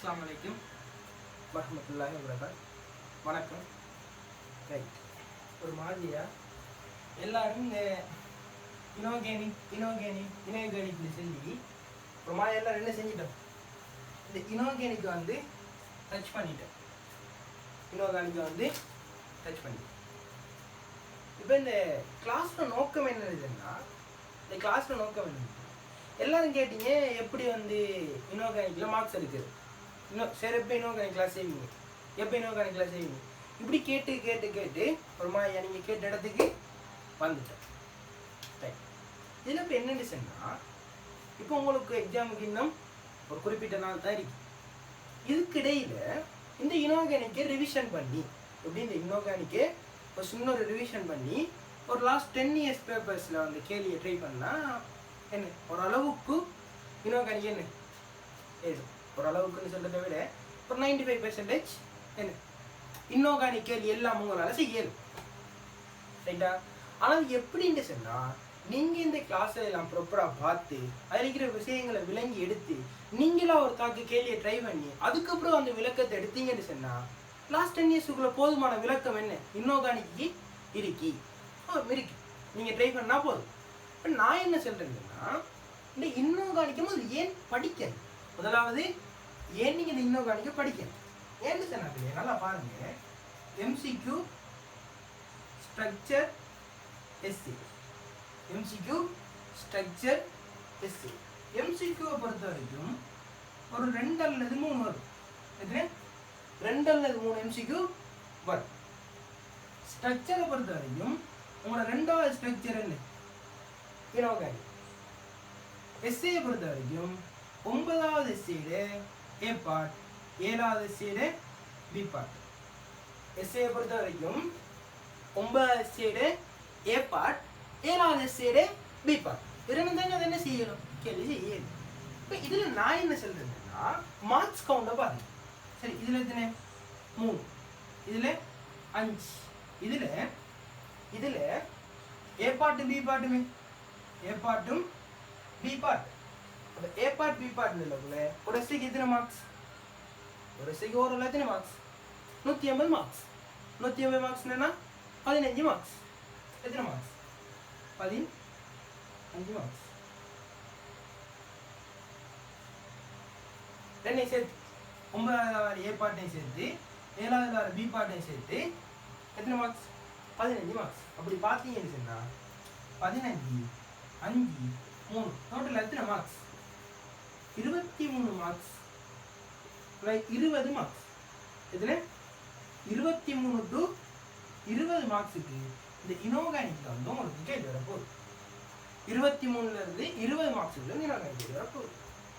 அஸ்ஸலாமு அலைக்கும் வரஹ்மத்துல்லாஹி வபரகாத்துஹு. வணக்கம். ரைட், ஒரு மாதிரியா எல்லாரும் இந்த இனோர்கானிக்னு சொல்லி ஒரு மாதிரி எல்லாரும் என்ன செஞ்சிட்டோம், இந்த இனோர்கானிக்கை வந்து டச் பண்ணிட்டோம். இப்போ இந்த கிளாஸோட நோக்கம் என்னதுன்னா, எல்லாரும் கேட்டீங்க எப்படி வந்து இனோர்கானிக்கில் மார்க்ஸ் எடுக்குது, சரி எப்போ இனோர்கானிக் கிளாஸ் செய்வீங்க, இப்படி கேட்டு ஒரு மாதிரி நீங்கள் கேட்ட இடத்துக்கு வந்துட்டேன். ரைட், இதில் இப்போ என்னென்னு சொன்னால், இப்போ உங்களுக்கு எக்ஸாமுக்கு இன்னும் ஒரு குறிப்பிட்ட நாள் தான் இருக்கு. இதுக்கிடையில் இந்த இனோர்கானிக்கை ரிவிஷன் பண்ணி, எப்படி இந்த இனோர்கானிக்கை ஒரு சின்ன ஒரு ரிவிஷன் பண்ணி ஒரு லாஸ்ட் 10 years பேப்பர்ஸில் வந்து கேள்வியை ட்ரை பண்ணால் என்ன ஓரளவுக்கு இனோர்கானிக் என்ன ஏது, ஓரளவுக்குன்னு சொல்கிறத விட ஒரு 95% என்ன இனோர்கானிக் கேள்வி எல்லாம் உங்களால் செய்யணும். ரைட்டா? ஆனால் எப்படின்னு சொன்னால், நீங்கள் இந்த கிளாஸை எல்லாம் ப்ராப்பராக பார்த்து அதில் இருக்கிற விஷயங்களை விளங்கி எடுத்து நீங்களா ஒரு தாக்கு கேள்வியை ட்ரை பண்ணி அதுக்கப்புறம் அந்த விளக்கத்தை எடுத்தீங்கன்னு சொன்னால் லாஸ்ட் 10 yearsக்குள்ள போதுமான விளக்கம் என்ன இனோர்கானிக்கு இருக்கு. நீங்கள் ட்ரை பண்ணால் போதும். இப்போ நான் என்ன சொல்கிறேன்னா, இந்த இனோர்கானிக்கும் அது ஏன் படிக்கணும், முதலாவது ஏன் நீங்கள் இந்த இனோர்கானிக்கை படிக்கணும் ஏன்னு சொன்னாங்க. நல்லா பாருங்க, எம்சிக்யூ ஸ்ட்ரக்சர் எஸ்சி, எம்சிக்யூவை பொறுத்த வரைக்கும் ஒரு 2 அல்லது 3 வரும். எது 2 அல்லது 3 எம்சிக்யூ வரும். ஸ்ட்ரக்சரை பொறுத்த வரைக்கும் உங்களோட 2வது ஸ்ட்ரக்சர் என்ன இனோர்கானிக். எஸ்ஏயை பொறுத்த வரைக்கும் 9வது எஸ்ஏட ஏ பார்ட், 7வது எஸ்ஏட பி பார்ட். எஸ்ஏயை பொறுத்த வரைக்கும் 9வது எஸ்ஏட ஏ பார்ட், 7வது எஸ்ஏட பி பார்ட். இரண்டு தாங்க அதை என்ன செய்யணும், கேள்வி செய்யணும். இப்போ இதில் நான் என்ன சொல்றேன்னா, மார்க்ஸ் கவுண்டை பாருங்க. சரி, இதில் எத்தனை 3, இதில் 5, இதில் ஏ part B பார்ட்டுமே, A பார்ட்டும் be part. அப்போ ஏ பார்ட் பி பார்ட்னு இல்லைக்குள்ள ஒரு எஸ்ஐக்கு எத்தனை மார்க்ஸ், ஒரு எஸ்ஐக்கு ஓரளவு எத்தனை மார்க்ஸ் 150 மார்க்ஸ். 150 மார்க்ஸ் என்னன்னா 15 மார்க்ஸ். எத்தனை மார்க்ஸ் 15 மார்க்ஸ். ரெண்டையும் சேர்த்து 9வது ஏ பார்ட்டையும் சேர்த்து 7வது பி பார்ட்டையும் சேர்த்து எத்தனை மார்க்ஸ் 15 மார்க்ஸ். அப்படி பார்த்தீங்கன்னு சொன்னால் 15, 5, 3 டோட்டல் எத்தனை மார்க்ஸ் 23 மார்க்ஸ். 20 மார்க்ஸ். இதில் 23 to 20 மார்க்ஸுக்கு இந்த இனோர்கானிக்ல வந்து உங்களுக்கு கேள்வி வரப்போகுது. 23லேருந்து 20 மார்க்ஸுக்கு இனோர்கானிக் கேள்வி வரப்போகுது.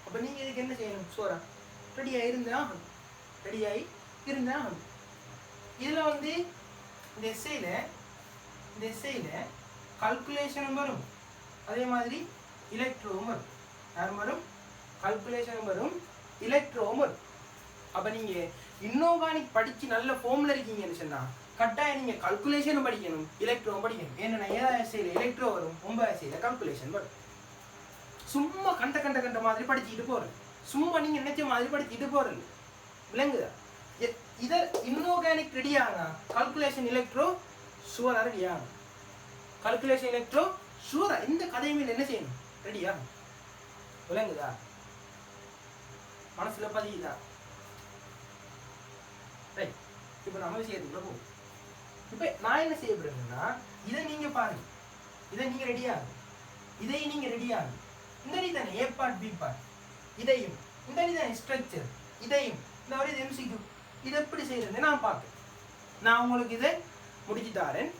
அப்போ நீங்கள் இதுக்கு என்ன செய்யணும், சோரா ரெடியாக இருந்தால் ஆகணும். இதில் வந்து இந்த எஸ்ஐயில் கல்குலேஷனும் வரும், அதே மாதிரி எலக்ட்ரோவும் வரும். யாரும் வரும், கல்குலேஷனும் வரும், எலக்ட்ரோவும் வரும். அப்போ நீங்கள் இனோர்கானிக் படித்து நல்ல ஃபார்மில் இருக்கீங்கன்னு சொன்னால் கட்டாயம் நீங்கள் கல்குலேஷனும் படிக்கணும், எலக்ட்ரோவும் படிக்கணும். ஏன்னா 7வது எஸ்ஐயில் எலக்ட்ரோ வரும், 9வது எஸ்ஐயில் கல்குலேஷன் வரும். சும்மா கண்ட மாதிரி படிச்சுக்கிட்டு போகிறது, சும்மா நீங்கள் நினைச்ச மாதிரி படிச்சுட்டு போகிறது விளங்குதா? இதை இனோர்கானிக் ரெடி ஆகணும், கல்குலேஷன் எலக்ட்ரோ ஷுவராக ரெடி ஆகணும். கல்குலேஷன் எலக்ட்ரோ ஷுவராக இந்த கதைமையில் என்ன செய்யணும், ரெடி ஆகணும். விளங்குதா? மனசில் பதியுதா? ரைட், இப்போ நம்ம விஷயத்துக்குள்ள போவோம். இப்போ நான் என்ன செய்யப்படுறேன்னா, இதை நீங்கள் பாருங்கள், இதை நீங்கள் ரெடி ஆகும், இதையும் நீங்கள் ரெடி ஆகும். இந்த அடி தானே ஏ பார்ட் பி பார்ட், இதையும் இந்த அடி தானே ஸ்ட்ரக்சர், இதையும் இந்த வரை இது எம்சிக்யூ. இதை எப்படி செய்யறது நான் பார்ப்பேன். நான் உங்களுக்கு இதை முடிச்சு தாரேன்,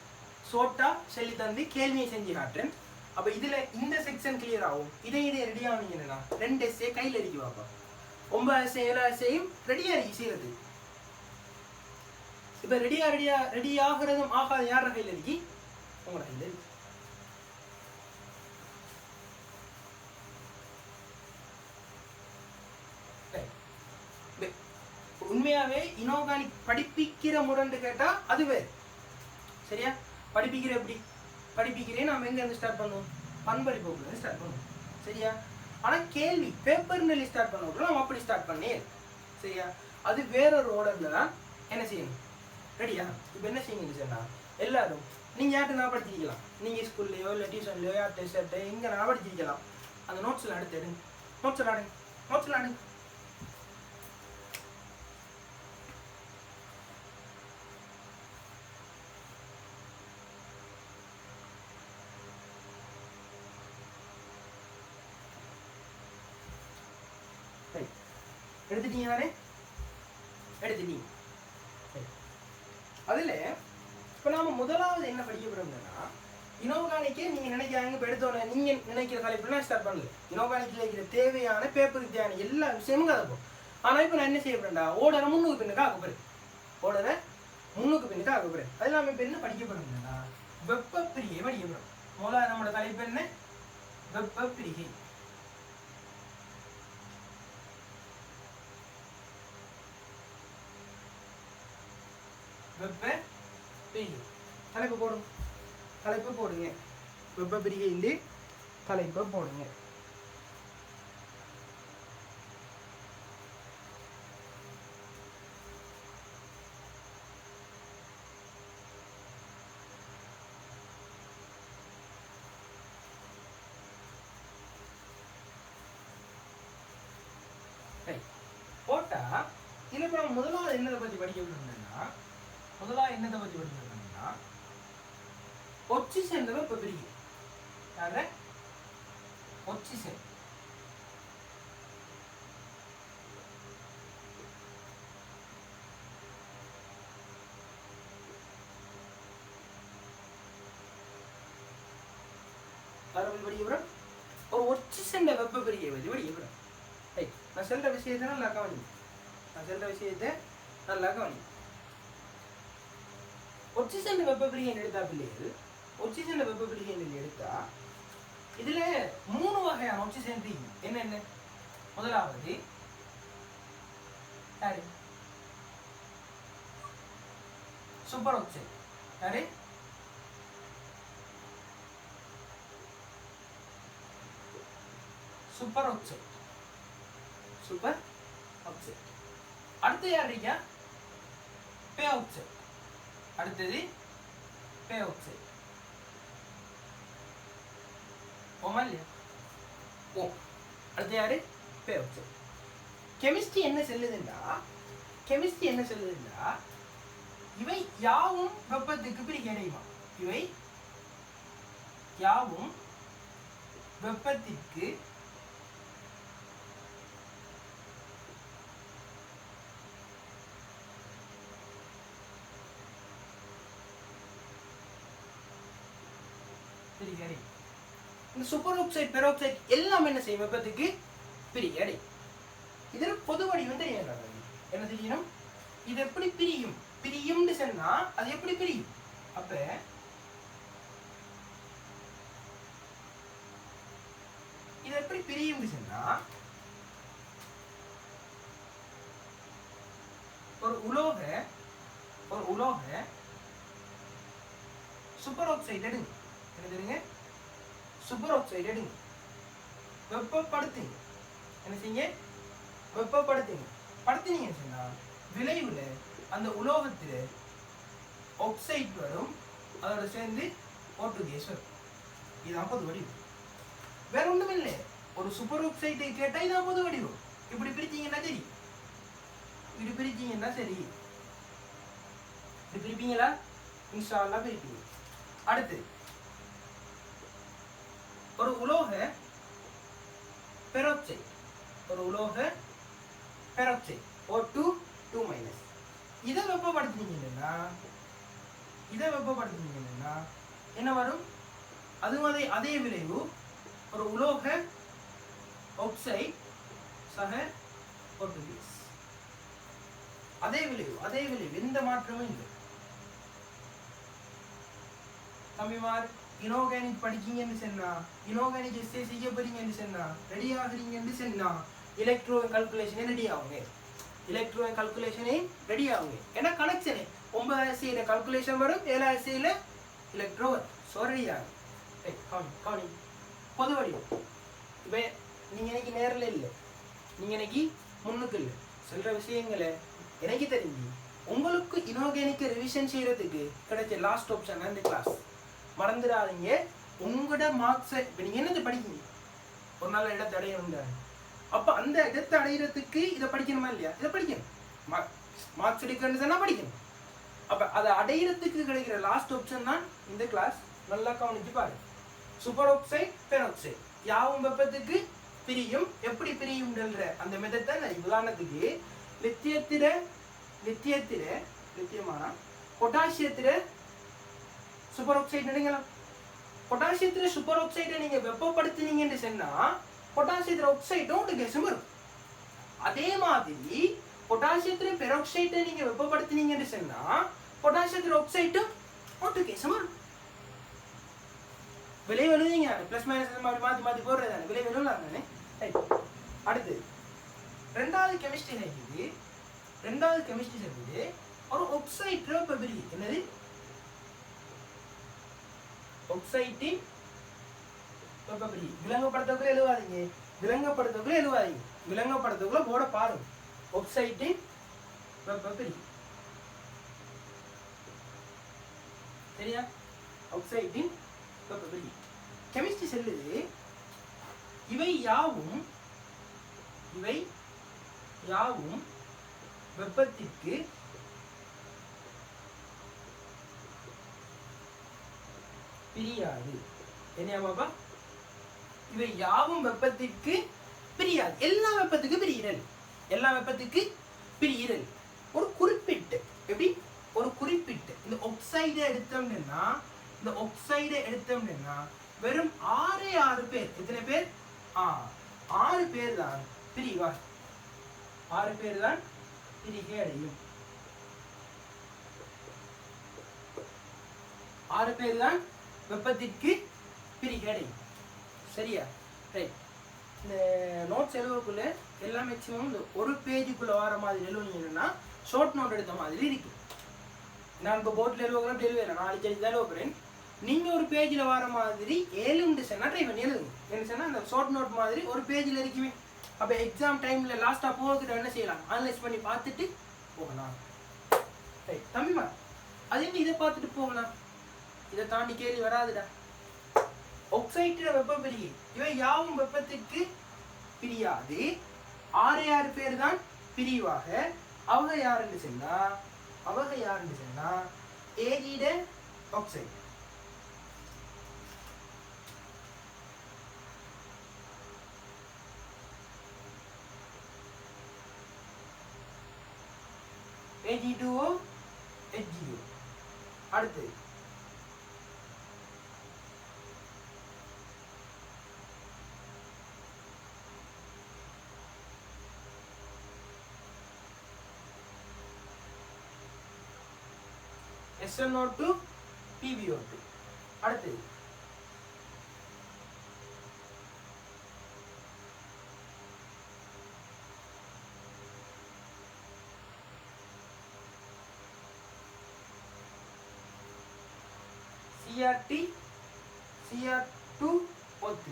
ஷோர்ட்டா சொல்லி தந்து கேள்வியை செஞ்சு காட்டுறேன். அப்போ இதில் இந்த செக்ஷன் கிளியர் ஆகும். இதை ரெடி ஆனீங்கன்னா 2 எஸ்ஏ கையில் அடிக்க பார்ப்போம். 9 எஸ்ஏ 7 எஸ்ஏயும் ரெடியாக இருக்கு செய்யறது. இப்போ ரெடி ஆகிறதும் ஆகாத யார கையில் இருக்கு, உங்களோட கையில் இருக்கு. உண்மையாவே இனோர்கானிக் படிப்பிக்கிற முறைன்னு கேட்டால் அது வேறு. சரியா? படிப்பிக்கிறேன் நம்ம எங்கேருந்து ஸ்டார்ட் பண்ணுவோம், பண்பளிப்புலேருந்து ஸ்டார்ட் பண்ணுவோம். சரியா? ஆனால் கேள்வி பேப்பர் நிலை ஸ்டார்ட் பண்ண நம்ம அப்படி ஸ்டார்ட் பண்ணி சரியா? அது வேறொரு ஆர்டரில் தான் என்ன செய்யணும். ரெடியா? இப்போ என்ன செய்யுங்கன்னு சொன்னால் எல்லாரும் நீங்கள் யார்கிட்ட நான் படிச்சிருக்கலாம், நீங்கள் ஸ்கூல்லையோ இல்லை டியூஷன்லையோ யார்கிட்ட டெஸ்ட் எங்கே நான் படிச்சிருக்கலாம். அந்த நோட்ஸில் அடுத்து எடுங்க, நோட்ஸில் ஆடுங்க, நோட்ஸில் ஆடுங்க. எடுத்துட்டீங்க தானே? எடுத்துட்டீங்க. அதில் இப்போ நாம் முதலாவது என்ன படிக்க போகிறோம்னா இனோர்கானிக்கே நீங்கள் நினைக்கிறாங்க. இப்போ எடுத்தோடனே நீங்கள் நினைக்கிற தலைப்புலாம் ஸ்டார்ட் பண்ணல. இனோர்கானிக்கில் இருக்கிற தேவையான பேப்பருக்கு தேவையான எல்லா விஷயமும் கதைப்போம். ஆனால் இப்போ நான் என்ன செய்ய போகிறேன்டா, ஓடரை முன்னுக்கு பின்னுக்கு ஆக போகிறேன். ஓடரை முன்னுக்கு பின்னுக்கு ஆக போகிறேன். அது இல்லாமல் இப்போ என்ன படிக்க போகிறோம்னா வெப்பப்பிரிகை படிக்க போகிறோம். முதல்ல நம்மளோட தலைப்பு என்ன? வெப்பப்பிரிகை. வெப்பப்பிரிகை தலைப்பு போடுங்க, தலைப்பு போடுங்க. வெப்பப்பிரிகை இந்த தலைப்பை போடுங்க. போட்டா இல்லை. இப்போ நம்ம முதலாவது என்னதை பற்றி படிக்க விடணும்னா ஒட்சிசன் வெப்பப்பிரிகை. யார? ஒட்சிசன். படிக்கிறோம் ஒரு ஒட்சிசன் வெப்பப்பிரிகை பற்றி படிக்கிறோம். நான் சொல்ற விஷயத்தை நல்லா கவனிங்க. ஒட்சிசன் வெப்பப்பிரிகை எடுத்தா பிள்ளைகள், ஒட்சிசன் வெப்பப்பிரிகை எடுத்தா இதுல 3 வகையான ஒட்சிசன் இருக்கு. என்னென்ன? முதலாவது யாரு? Superoxide. யாரு? Superoxide. Superoxide. அடுத்து யார் இருக்கா? Peroxide. அடுத்தது பே ஆக்சைடு. ஓமா இல்லையா? ஓ. அடுத்து யாரு? பே ஆக்சைடு. கெமிஸ்ட்ரி என்ன சொல்லுதுன்னா இவை யாவும் வெப்பத்துக்கு பிரிக்கடையுமா? இவை யாவும் வெப்பத்திற்கு பிரிக்கடை. இந்த சூப்பர் ஆக்சைடு, பெராக்சைடு எல்லாம் என்ன செய்யும்? வெப்பத்துக்கு பிரிக்கடை. இதில் பொது வடிவம் தெரியும். என்ன தெரியணும்? இது எப்படி பிரியும்னு சொன்னா அது எப்படி பிரியும்? அப்ப இது எப்படி பிரியும்னு சொன்னா ஒரு உலோக சூப்பர் ஆக்சைடு எடுங்க. என்ன தெரியுங்க? சூப்பர் ஆக்சைடு எடுங்க, வெப்பப்படுத்துங்க. என்ன செய்யுங்க? வெப்பப்படுத்துங்க. படுத்தினீங்கன்னு சொன்னா விளைவுல அந்த உலோகத்துல ஆக்சைடு வரும், அதோட சேர்ந்து ஓட்டுகேஸ் வரும். இதுதான் பொது வடிவம். வேற ஒன்றும் இல்லை. ஒரு சூப்பர் ஆக்சைடை கேட்டா இதான் பொது வடிவம். இப்படி பிரிச்சீங்கன்னா சரி, இப்படி பிரிச்சீங்கன்னா சரி. இப்படி பிரிப்பீங்களா? இன்ஷா அல்லாஹ் பிரிப்பீங்க. அடுத்து ஒரு உலோக பெராக்சைடு. O2 2- இதை வெப்பப்படுத்தினீங்கன்னா என்ன வரும்? அதுவும் அதே விளைவு. ஒரு உலோக ஆக்சைடு சக O2 அதே விளைவு, எந்த மாற்றமும் இல்லை. தம்பிமார் இனோர்கானிக் படிக்கீங்கன்னு சொன்னா, இனோர்கானிக் எஸ்ஏ செய்ய போறீங்கன்னு சொன்னா, ரெடி ஆகுறீங்கன்னு சொன்னா எலக்ட்ரோ கல்குலேஷனே ரெடி ஆகுங்க. ஏன்னா கனெக்ஷனே 9 SCல கல்குலேஷன் வரும், 7 SCல எலக்ட்ரோ வரும். ஸோ ரெடி ஆகும். கவனி பொது வடிவம். இப்போ நீங்கள் இன்னைக்கு நேரில் இல்லை, நீங்கள் இன்னைக்கு முன்னுக்கு இல்லை. சொல்ற விஷயங்களை எனக்கு தெரிஞ்சு உங்களுக்கு இனோர்கானிக் ரிவிஷன் செய்யறதுக்கு கிடைச்ச லாஸ்ட் ஆப்ஷன் இந்த கிளாஸ். மறந்துடாதீங்க. உங்களோட மார்க்ஸை இப்போ நீங்கள் என்னது படிக்கணும், ஒரு நல்ல இடத்தை அடையணும். அப்போ அந்த இடத்தை அடையிறதுக்கு இதை படிக்கணுமா இல்லையா? இதை படிக்கணும். மார்க்ஸ் எடுக்கணும்னு சொன்னால் படிக்கணும். அப்போ அதை அடையிறதுக்கு கிடைக்கிற லாஸ்ட் ஆப்ஷன் தான் இந்த கிளாஸ். நல்லா கவனிச்சு பாருங்க. சூப்பர் ஆக்சைடு, பெராக்சைடு யாவும் வெப்பத்துக்கு பிரியும். எப்படி பிரியும்ன்ற அந்த மெத்தட் தான். உதாரணத்துக்கு லித்தியமான பொட்டாசியத்தில சூப்பர் ஆக்சைடு நினைக்கலாம். பொட்டாசியத்தில சூப்பர் ஆக்சைடை நீங்க வெப்பப்படுத்தினீங்கன்னு சொன்னா பொட்டாசியத்தில ஆக்சைடும் ஒரு கேஸும் வரும். அதே மாதிரி பொட்டாசியத்தில பெராக்சைடை நீங்க வெப்பப்படுத்தினீங்கன்னு சொன்னா பொட்டாசியத்தில ஆக்சைடும் ஒரு கேஸும் வரும். விலை எழுதுங்க. பிளஸ் மைனஸ் மாத்தி போடுறது விலை எழுதலாம் தானே. அடுத்து ரெண்டாவது கெமிஸ்ட்ரி இருக்குது. ரெண்டாவது கெமிஸ்ட்ரி இருக்குது ஒரு ஆக்சைடு வெப்பபிரி. என்னது? ஆக்சைடின் வெப்பபிரி. விலங்கப்படுத்தக்குள்ள எழுவாதீங்க. விலங்கப்படுத்தக்குள்ள போட பாருங்க. ஆக்சைடின் வெப்பபிரி. சரியா? ஆக்சைடின் வெப்பபிரி. கெமிஸ்ட்ரி சொல்லுது இவை யாவும் வெப்பத்திற்கு பிரியாது. என்ன பாப்பா? இவை யாவும் வெப்பத்திற்கு பிரியாது. எல்லா வெப்பத்துக்கு பிரியிறல். ஒரு குறிப்பிட்ட எப்படி ஒரு குறிப்பிட்ட இந்த ஆக்சைடை எடுத்தோம்னா வெறும் 6 பேர். எத்தனை பேர்? 6 பேர் தான் பிரிவார். 6 பேர் தான் பிரிகை அடையும். 6 பேர் தான் வெப்பத்திற்கு பிரிகை அடையும். சரியா? ரைட். இந்த நோட்ஸ் எழுவக்குள்ள எல்லாம் மேக்சிமம் இந்த ஒரு பேஜுக்குள்ள வர மாதிரி எழுவுனீங்கன்னா ஷார்ட் நோட் எடுத்த மாதிரி இருக்கு. நான் இப்போ போர்டில் எழுவக்குள்ள அப்படி எழுதுவேன். 4 பேஜ் தான் எழுவுறேன். நீங்கள் ஒரு பேஜில் வர மாதிரி 7 சொன்னால் ட்ரை பண்ணி எழுதுங்க. என்ன சொன்னால் அந்த ஷார்ட் நோட் மாதிரி ஒரு பேஜில் இருக்குமே. அப்போ எக்ஸாம் டைமில் லாஸ்ட்டாக போகிறதுக்கு என்ன செய்யலாம்? அனலைஸ் பண்ணி பார்த்துட்டு போகலாம். ரைட் தம்பிமா, அது என்ன இதை பார்த்துட்டு போகலாம்? இதை தாண்டி கேள்வி வராதுடா. ஆக்சைடு வெப்பபிரிகை இவை யாவும் வெப்பத்திற்கு பிரியாது. 6 பேர் தான் பிரிவாக. அவங்க யாருன்னு சொன்னா ஏஜிட ஆக்சைடு. Ag2O HgO. அடுத்து SnO2 PbO2. அடுத்து Cr2O3.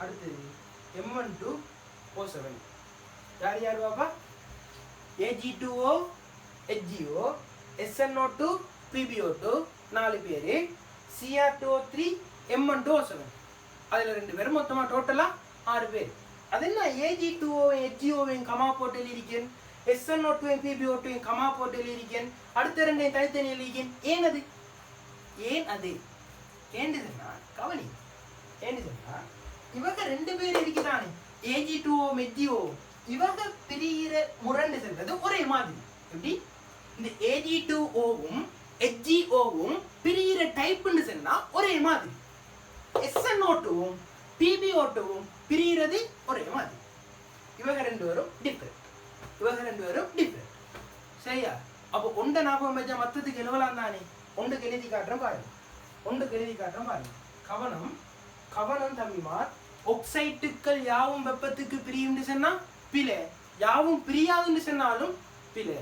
அடுத்து M12O7. யார் பாப்பா? Ag2O HgO, SnO2 PbO2 4 பேர், Cr2O3 M12O7. அதில் 2 பேர், மொத்தமாக டோட்டலாக 6 பேர். அது என்ன? Ag2O HgO கமா போட்டு எழுதியிருக்கேன், SnO2 PbO2 கமா போட்டு எழுதியிருக்கேன், அடுத்த 2 தனித்தனி எழுதியிருக்கேன். ஏன் அது ஏண்டுதுன்னா கவனி. ஏண்டுதுன்னா இவங்க 2 பேர் இருக்குதானே, Ag2O HgO, இவங்க பிரிகிற முரண்டு செல்றது ஒரே மாதிரி. எப்படி? இந்த Ag2Oவும் HgOவும் பிரிகிற டைப்னு சொன்னா ஒரே மாதிரி. SnO2வும் PbO2வும் பிரிகிறது ஒரே மாதிரி. இவங்க 2 பேரும் டிஃபரெண்ட். சரியா? அப்போ ஒன்றை ஞாபகம் வச்சா மற்றதுக்கு எழுவலாம் தானே. ஒன்றுக்கு எழுதி காட்டுறேன் பாருங்க. கவனம் தம்பிமார். ஆக்சைட்டுக்கள் யாவும் வெப்பத்துக்கு பிரியும்னு சொன்னா பிழை, யாவும் பிரியாதுன்னு சொன்னாலும் பிழை.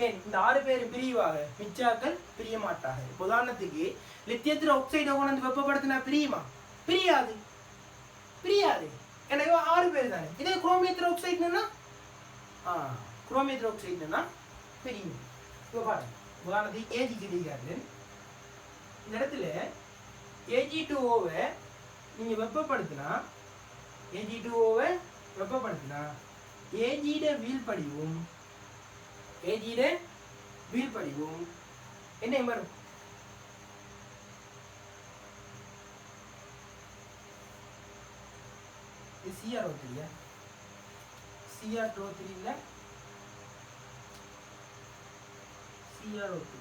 ஏன் இந்த 6 பேர் பிரிவாக, மிச்சாக்கள் பிரிய மாட்டாங்க. உதாரணத்துக்கு லித்தியத்தில் ஆக்சைடை கொண்டு வெப்பப்படுத்தினா பிரியுமா? பிரியாது. எனக்கு 6 பேர் தானே. இதே குரோமியத்தின் ஆக்சைடுன்னா குரோமியத்தின் ஆக்சைடுன்னா பெரிய. இப்போ பாருங்க, உதாரணத்துக்கு ஏஜி கிடைக்காது. இந்த இடத்துல Ag2O-வை நீங்கள் வெப்பப்படுத்தினா Ag2O-வை வெப்பப்படுத்தினா Ag-ட வீழ்படிவும் என்ன வரும்? இது CrO3 CrO3 இல்ல CrO2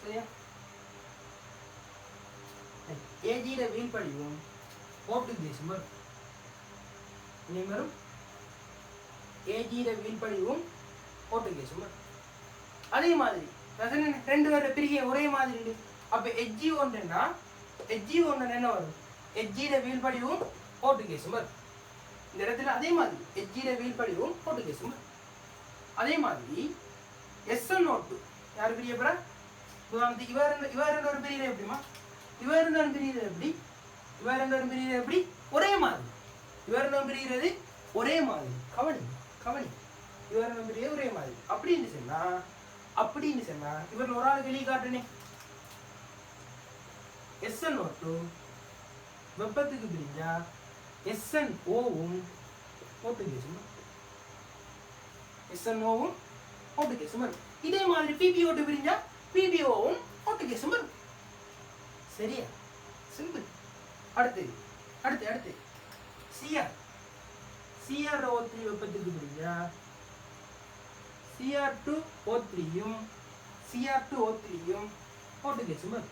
சரியா? Ag-ட வீழ்படிவும் O2 வரும். என்ன வரும்? Ag-ட வீழ்படிவும் O2 வரும். அதே மாதிரி ரெண்டு பேரும் பிரிகை ஒரே மாதிரி. அப்ப Hg1ன்னா என்ன வரும்? Hg-ட வீழ்படிவும் O2 வரும். இந்த இடத்துல அதே மாதிரி Hg-ட வீழ்படிவும் O2 வரும். அதே மாதிரி SnO2 யார் பிரிய போறா? உதாரணத்துக்கு இவர் ஒரு பிரியிற எப்படிமா? இவர் பிரியிறது எப்படி? ஒரே மாதிரி. இவர் பிரிகிறது ஒரே மாதிரி. கவனி இவர் பிரிகிறது ஒரே மாதிரி. அப்படின்னு சொன்னா இவர் ஒரு ஆள் வெளியே காட்டுனே. SnO2 வெப்பத்துக்கு பிரிஞ்சா SnO-வும் O2 வரும். இதே மாதிரி PbO2 பிரிஞ்சா PbO-வும் O2 வரும். சரியா? சிம்பிள். அடுத்து CrO3 வெப்பத்துக்கு பிரிஞ்சா Cr2O3யும் O2 வரும்.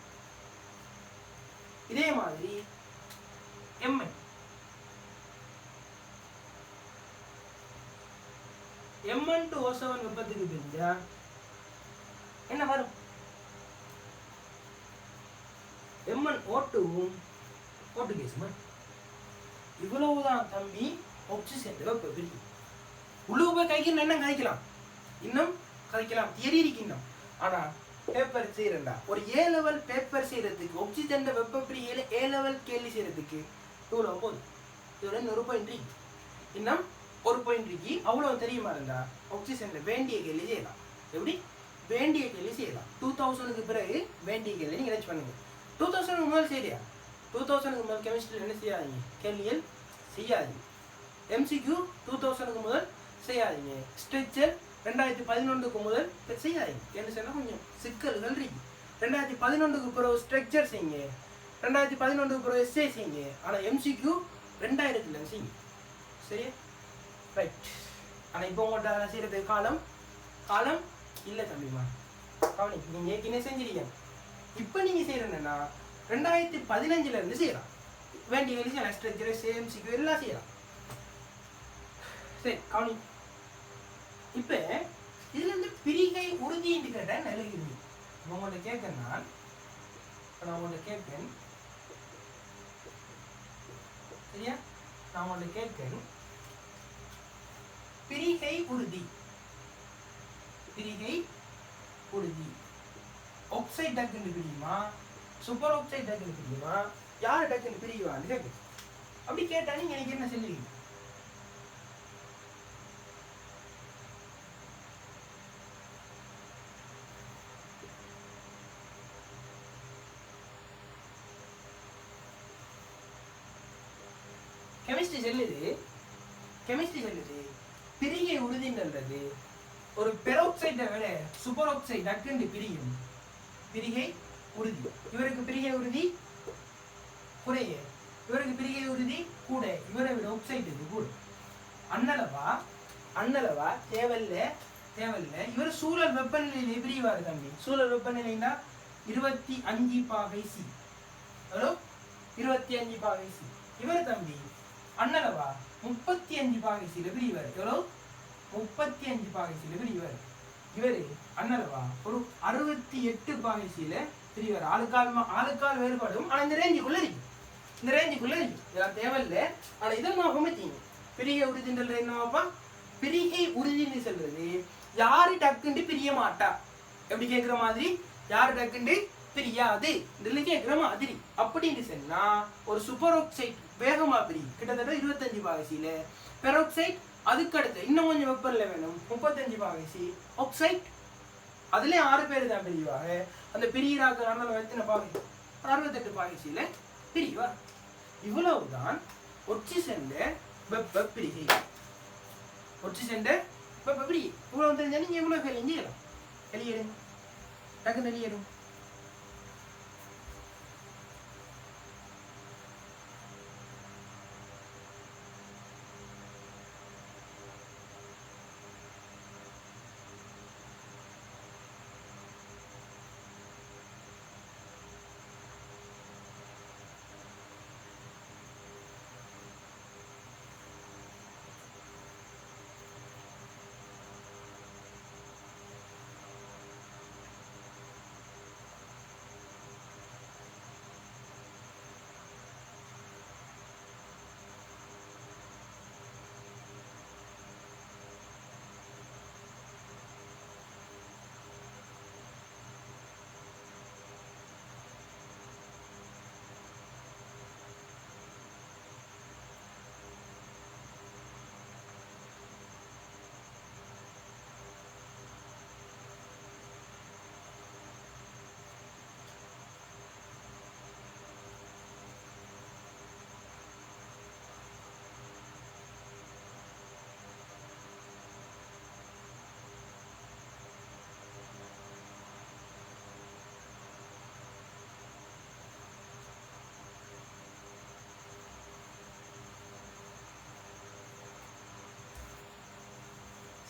இதே மாதிரி Mn2O7 வெப்பத்துக்கு பிரிஞ்சா என்ன வரும்? MnO2வும் O2 வரும். இவ்வளவுதான் தம்பி ஆக்சிஜன் வெப்ப பிரிவு. உள்ள போய் கைக்கு என்ன கதைக்கலாம், இன்னும் கதைக்கலாம், தியரி இருக்கு இன்னும். ஆனா பேப்பர் செய்யறா ஒரு A லெவல் பேப்பர் செய்யறதுக்கு ஆக்சிஜன் வெப்ப பிரியில A லெவல் கேள்வி செய்யறதுக்கு இவ்வளவு போதும். இதோட ஒரு பாயிண்ட் இருக்கு, இன்னும் ஒரு பாயிண்ட் இருக்கு. அவ்வளவு தெரியுமா இருந்தா ஆக்சிஜன்ல வேண்டிய கேள்வி செய்யலாம். எப்படி வேண்டிய கேள்வி செய்யலாம்? 2000க்கு பிறகு வேண்டிய கேள்வி நீங்க நினைச்சு பண்ணுங்க. 2000க்கு முதல் சரியா? 2000க்கு முதல் கெமிஸ்ட்ரியில் என்ன செய்யாதீங்க, கேள்விகள் செய்யாதீங்க. MCQ 2000க்கு முதல் செய்யாதீங்க. ஸ்ட்ரக்சர் 2011க்கு முதல் செய்யாதீங்க. என்ன சொன்னால் கொஞ்சம் சிக்கல்கள் இருக்கு. 2011க்கு பிறகு ஸ்ட்ரக்சர் செய்யுங்க, 2011க்கு பிறகு எஸ்ஏ செய்யுங்க. ஆனால் MCQ 2000ல செய்யுங்க. சரியா? ரைட். ஆனால் இப்போ உங்கள்கிட்ட செய்யறதுக்கு காலம் இல்லை தம்பிமா. கவனி, நீங்கள் ஏற்கனவே செஞ்சிருக்கீங்க. இப்போ நீங்கள் செய்யறதுன்னா 2015ல இருந்து செய்யலாம். வேண்டிய வேலை ஸ்ட்ரக்சர் MCQ எல்லாம் செய்யலாம். சரி, கவனி. இப்ப இதுல இருந்து பிரிகை உறுதின்னு கேட்ட நிலையுறுதி உங்கள்ட்ட கேட்கேன். நான் உங்கள்ட்ட கேட்கேன், சரியா? நான் உங்கள்ட்ட கேட்கேன், பிரிகை உறுதி ஆக்சைடு டக்குன்னு பிரியுமா, சூப்பர் ஆக்சைடு டக்குன்னு பிரியுமா, யார் டக்குன்னு பிரியுவான்னு கேட்கு. அப்படி கேட்டா நீங்க எனக்கு என்ன சொல்லுவீங்க? கெமிஸ்ட்ரி சொல்லுது பிரிகை உறுதின்றது ஒரு பெராக்சைடை விட சூப்பர் ஆக்சைடு டக்குன்னு பிரியும். பிரிகை உறுதி. இவருக்கு பிரிகை உறுதி குறைய, இவருக்கு பிரிகை உறுதி கூட, இவரை விட ஆக்சைடு கூட. அண்ணளவா தேவையில்ல. இவர் சூழல் வெப்பநிலையிலே பிரிவாரு தம்பி. சூழல் வெப்பநிலைன்னா 25 பாகை சி. ஹலோ, 25 பாகை சி. இவர் தம்பி அண்ணளவா 35 பாகை சில பிரிவார். எவ்வளோ? 35 பாகை சில பிரிவார். இவரு அண்ணளவா ஒரு 68 பாகை சில பிரிவார். ஆளுக்கால் வேறுபாடும். ஆனா இந்த ரேஞ்சுக்குள்ள இருக்கு. இதெல்லாம் தேவையில்லை. ஆனா இதை நான் கவனித்தீங்க. பிரிகை உறுதின்றது என்னவாப்பா? பிரிகை உறுதின்னு சொல்றது யாரு டக்குண்டு பிரிய மாட்டா. எப்படி கேட்குற மாதிரி, யாரு டக்குண்டு பிரியாது கேட்குற மாதிரி. அப்படின்னு சொன்னா ஒரு சூப்பர் ஆக்சைடு வேகமாக பிரியும் கிட்டத்தட்ட 25 பாகசியில். பெராக்சைட் அதுக்கு அடுத்து இன்னும் கொஞ்சம் வெப்பநிலை வேணும் 35 பாகசி. ஆக்சைட் அதுலேயே 6 பேர் தான் பிரிவாக. அந்த பிரியிறாக்க நல்ல எத்தனை பாகசி 68 பாகசியில் பிரிவா. இவ்வளவுதான் ஒட்சிசன்ல வெப்ப பிரிகை. ஒட்சிசன்ல வெப்ப பிரிகை இவ்வளவு தெரிஞ்சா நீங்க எவ்வளவு பேர் செய்யலாம். வெளியேறுங்க டக்குன்னு வெளியேறும்.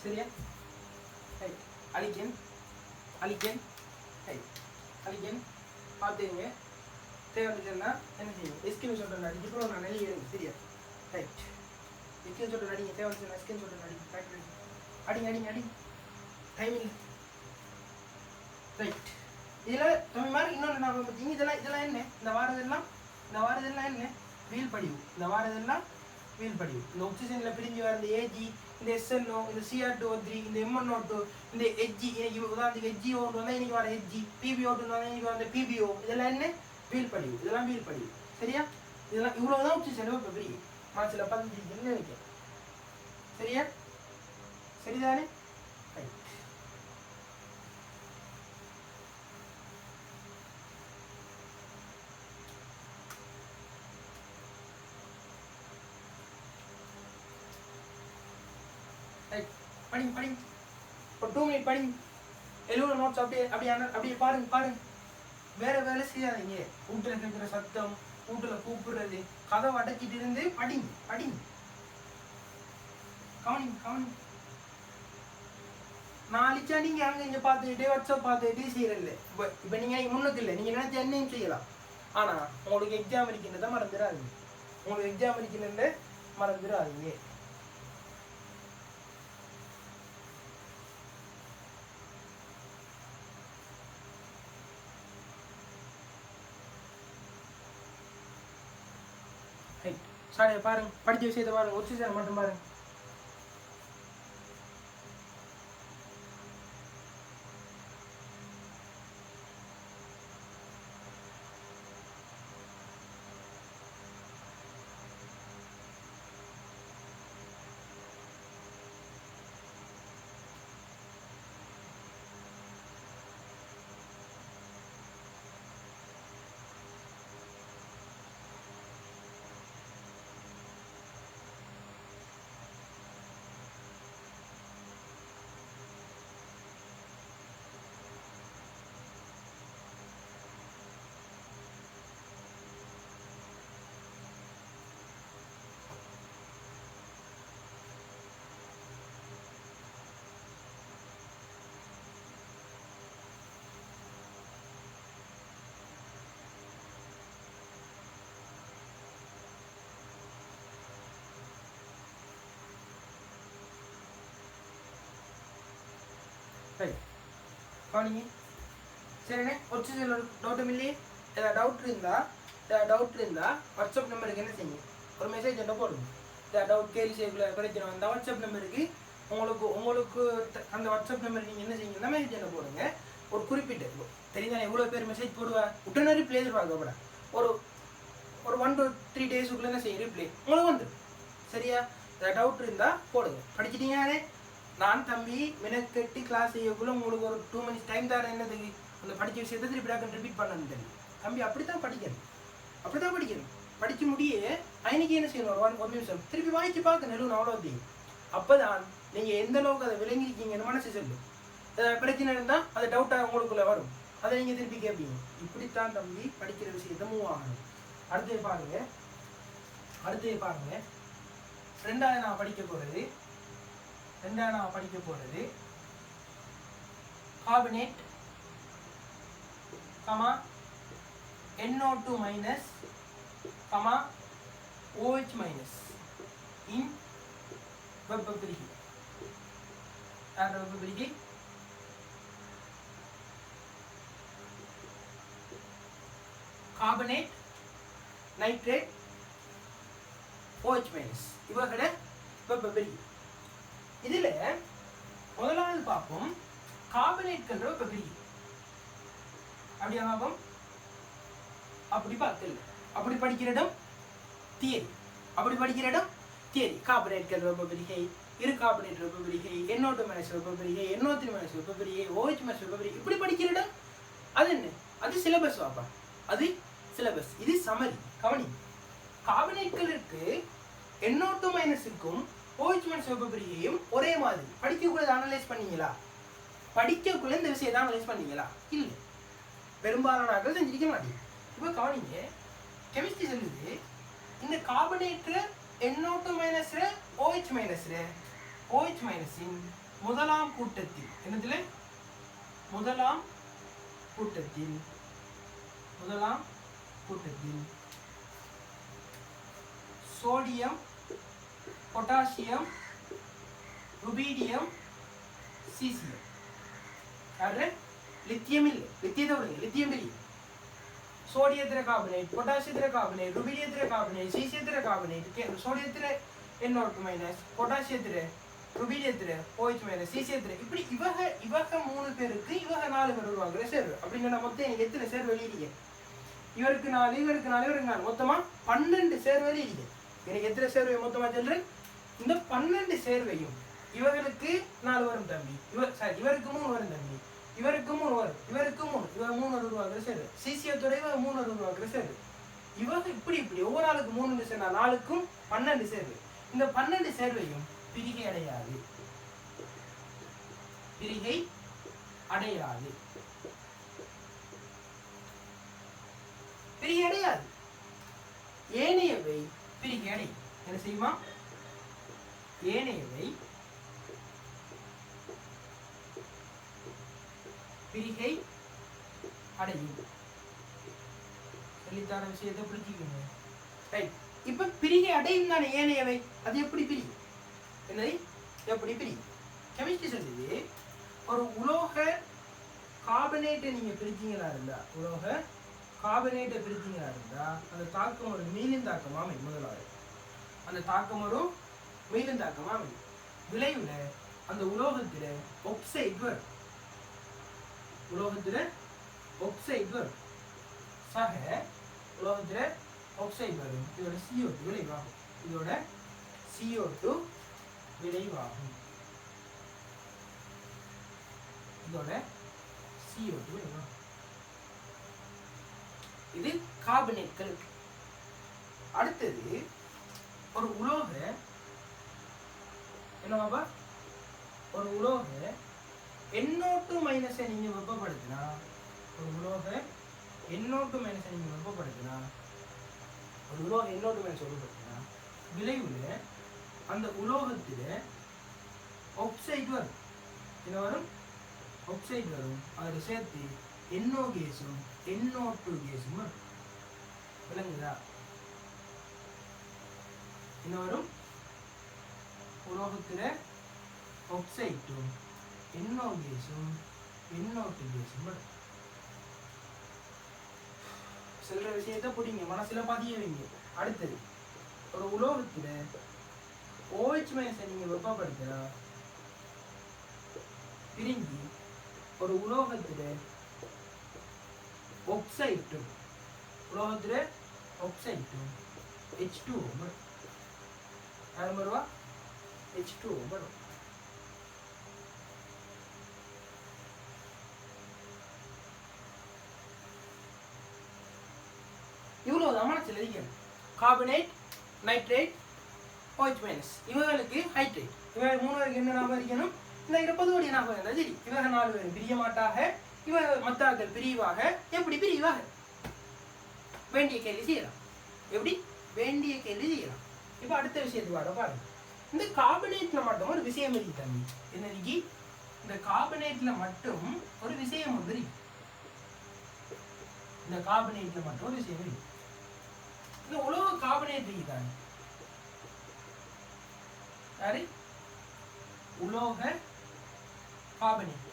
சரியா? ரைட். அலிகன் அலிகன் ரைட். அலிகன் பார்த்துங்க. தேவைன்னா என்ன செய்யும்? ஸ்கின் ஷாட் அடிச்சு இப்போ நான் வெளியேறுங்க. சரியா? ரைட். ஸ்கின் ஷாட் அடிங்க. தேவைன்னா ஸ்கின் ஷாட் அடிங்க. அடிங்க அடிங்க அடிங்க. Timing right. இதில் தமிழ் மாதிரி இன்னொன்று நான் பார்த்தீங்க. இதெல்லாம் என்ன? இந்த வாரதெல்லாம் என்ன? வீல் படிவு. இந்த வாரதெல்லாம் வீல் படிவு. இந்த ஆக்சிஜனில் பிரிஞ்சு வர இந்த ஏஜி, இந்த SNO, இந்த CR2O3, இந்த MnO2, இந்த HG, இன்னைக்கு உதாரணத்துக்கு HGO வந்தால் இன்னைக்கு வர HG, PBO வந்தால் இன்னைக்கு வர PBO, இதெல்லாம் என்ன? வீல் படிவு. இதெல்லாம் வீல் படிவு. சரியா? இதெல்லாம் இவ்வளோதான் ஆக்சிஜன் இப்போ பிரியும். மனசில் 15 நினைக்கிறேன். சரியா? சரிதானே? ரைட். படிங்க ஒரு 2 மினிட் படிங்க. எழுவ நோட்ஸ் அப்படியே பாருங்க. வேற வேலை செய்யாதீங்க. வீட்டில் கேட்குற சத்தம், வீட்டில் கூப்பிடுறது, கதவை அடைச்சிட்டு இருந்து படிங்க. கவனிங்க. நாளைக்கா நீங்க அங்கே இங்கே பார்த்துக்கிட்டே வாட்ஸ்அப் பார்த்துக்கிட்டே செய்யறதில்ல. இப்போ நீங்கள் முன்னுக்கு இல்லை, நீங்கள் நினைச்ச என்னையும் செய்யலாம். ஆனால் உங்களுக்கு எக்ஸாம் இருக்கின்றதை மறந்துடாதீங்க. சாரி பாருங்க, படித்த விஷயத்தை பாருங்க, ஒட்சிஜன் மட்டும் பாருங்க. ரைட். கவனிங்க. சரிண்ணே, ஒட்சிஜன் டவுட்டும் இல்லையே. ஏதாவது டவுட் இருந்தால் வாட்ஸ்அப் நம்பருக்கு என்ன செய்யுங்க, ஒரு மெசேஜ் என்ன போடுங்க. ஏதாவது டவுட் கேள்வி செய்யக்குள்ள பிரச்சனை அந்த வாட்ஸ்அப் நம்பருக்கு உங்களுக்கு அந்த வாட்ஸ்அப் நம்பருக்கு நீங்கள் என்ன செய்யுங்கன்னா மெசேஜ் என்ன போடுங்க. ஒரு குறிப்பிட்ட தெரியுதானே எவ்வளோ பேர் மெசேஜ் போடுவா உடனே ரிப்ளை எதிர்பார்க்கப்பட ஒரு 1 to 3 டேஸுக்குள்ள என்ன செய்ய ரிப்ளை உங்களுக்கு வந்துடும். சரியா? டவுட் இருந்தால் போடுங்க. படிச்சிட்டீங்கன்னே நான் தம்பி மெனக்கெட்டி கிளாஸ் செய்யக்குள்ள உங்களுக்கு ஒரு 2 minutes டைம் தரேன். என்னதுக்கு? அந்த படித்த விஷயத்தை திருப்பி ரிப்பீட் பண்ணணும் தெரியும் தம்பி. அப்படித்தான் படிக்கணும், அப்படித்தான் படிக்கணும். படிச்சு முடிய அன்னைக்கு என்ன செய்யணும், ஒரு நிமிஷம் திருப்பி வாங்கிச்சு பார்க்க நெருங்க அவ்வளோத்தையும். அப்போதான் நீங்கள் எந்த அளவுக்கு அதை விளங்கிருக்கீங்கன்னு மனசு சொல்லும். பிரச்சனை இருந்தால் அது டவுட்டாக உங்களுக்குள்ளே வரும், அதை நீங்கள் திருப்பி கேட்பீங்க. இப்படித்தான் தம்பி படிக்கிற விஷயத்தை மூவ் ஆகணும். அடுத்தது பாருங்க. ரெண்டாவது நான் படிக்க போகிறது carbonate NO2 minus OH minus in வெப்பப்பிரிகை. வெப்பப்பிரிகை கார்பனேட், நைட்ரேட், OH minus இவர்கள வெப்பப்பிரிகை. இதுல முதலாவது பார்ப்போம் கார்பனேட்கிற வெப்பப்பிரிகை. அப்படியா பார்ப்போம்? அப்படி பார்க்கல, அப்படி படிக்கிற இடம் தியரி. கார்பனேட்கள் வெப்பப்பிரிகை, இரு கார்பனேட் வெப்பப்பிரிகை, NO2 minus வெப்பப்பிரிகை, NO3 minus வெப்பப்பிரிகை, OH minus வெப்பப்பிரிகை. இப்படி படிக்கிற இடம் அது என்ன? அது சிலபஸ் வாப்பா, அது சிலபஸ். இது சமரி. கவனி, கார்பனேட்களுக்கு NO2 minusக்கும் OH minus வெப்பப்பிரிகையும் ஒரே மாதிரி. படிக்கக்குள்ள அனலைஸ் பண்ணீங்களா? படிக்கக்குள்ள இந்த விஷயத்தை அனலைஸ் பண்ணீங்களா? இல்லை, பெரும்பாலான ஆட்கள் செஞ்சிருக்க மாட்டீங்க. இப்போ கவனிங்க, கெமிஸ்ட்ரி சொல்லுது இந்த கார்பனேட்ல NO2 minus OH minus இன் முதலாம் கூட்டத்தில், என்னதுல முதலாம் கூட்டத்தில் சோடியம், பொட்டாசியம், ருபீடியம், சீசியம். யாரு? லித்தியம் இல்லை, லித்தியத்தை விடுங்க, லித்தியம் இல்லை. சோடியத்திர கார்பனேட், பொட்டாசியத்திர கார்பனேட், ருபீடியத்திர கார்பனேட், சீசியத்திர கார்பனேட், சோடியத்திர NO2 minus, பொட்டாசியத்திர, ருபீடியத்திர OH minus, சீசியத்திர. இப்படி இவக 3 பேருக்கு இவக 4 பேர் வருவாங்க சேர்வு. அப்படின்னா மொத்தம் எனக்கு எத்தனை சேர்வு வெளியிடுங்க? இவருக்கு 4, இவருக்கு 4, இவருக்கு 4, மொத்தமா 12 சேர்வு வெளியிடுங்க. எனக்கு எத்தனை சேர்வை மொத்தமா சொல்றேன்? இந்த 12 சேர்வையும் இவர்களுக்கு 4 வரும் தம்பி, இவருக்கு 3 வரும் தம்பி, இவருக்கு 3 வரும், இவருக்கு 3, இவர் 3 உருவாக்குற சேர்வு, சிசியத்தோட இவங்க 3 உருவாக்குற சேர்வு. இவங்க இப்படி ஒரு ஆளுக்கு 3 சேர்னா 4க்கும் 12 சேர்வு. இந்த 12 சேர்வையும் பிரிகை அடையாது. ஏனையவை பிரிகை அடையும். என்ன செய்யுமா? ஏனையவை பிரிகை அடையும். சொல்லித்தார விஷயத்தை பிடிச்சிக்கணும். ரைட். இப்ப பிரிகை அடையும் தானே ஏனையவை. அது எப்படி பிரியும்? என்னது எப்படி பிரியும்? கெமிஸ்ட்ரி சொல்லுது ஒரு உலோக கார்பனேட்டை நீங்க பிரிச்சீங்களா இருந்தா, அந்த தாக்கம் ஒரு மீளின் தாக்கமா அமையும். முதலாவது அந்த தாக்கம் ஒரு மீளின் தாக்கமா அமையும். விளைவுல அந்த உலோகத்துல ஆக்சைடு வரும். சக உலோகத்துல ஆக்சைடு வரும். இதோட CO2 விளைவாகும். இது கார்பனேட்கள். அடுத்தது ஒரு உலோக என்னவாப்பா? ஒரு உலோக NO2 minus நீங்க வெப்பப்படுத்தினா, விளைவுல அந்த உலோகத்துல ஆக்சைடு வரும். என்ன வரும்? ஆக்சைடு வரும். அதோட சேர்த்து NO கேஸும் NO2 கேஸும் வரும். விளங்குதா? என்ன வரும்? உலோகத்துல ஆக்சைடும் NO கேஸும் NO2 கேஸும் வரும். சொல்ற விஷயத்தை புடிங்க, மனசுல பதிய வைங்க. அடுத்தது ஒரு உலோகத்துல OH minus நீங்க வெப்பப்படுத்தினா பிரிஞ்சு ஒரு உலோகத்துல ஆக்சைடு H2O வரும். யார் வருவா? H2O வரும். இவ்வளவு தான் எழுதிக்கணும். கார்பனேட், நைட்ரேட், OH மைனஸ், இவங்களுக்கு ஹைட்ரேட். இவங்க 3 பேருக்கு என்ன ஞாபகம் இருக்கணும்? இந்த 20 கோடி ஞாபகம் இருந்தா சரி. இவங்க 4 பேரும் பிரிய மாட்டாக, இவங்க மத்தாக்கள் பிரிவாக. எப்படி பிரிவாக? வேண்டிய கேள்வி செய்யலாம். எப்படி? வேண்டிய கேள்வி செய்யலாம். இப்போ அடுத்த விஷயத்துக்கு வர பாருங்க. இந்த கார்பனேட்ல மட்டும் ஒரு விஷயம் இருக்கு தம்பி. என்ன இருக்கு? இந்த கார்பனேட்ல மட்டும் ஒரு விஷயம் ஒன்று இருக்கு. இந்த கார்பனேட்ல மட்டும் ஒரு விஷயம் இருக்கு. இந்த உலோக கார்பனேட் இருக்குதானே, யாரு? உலோக கார்பனேட்.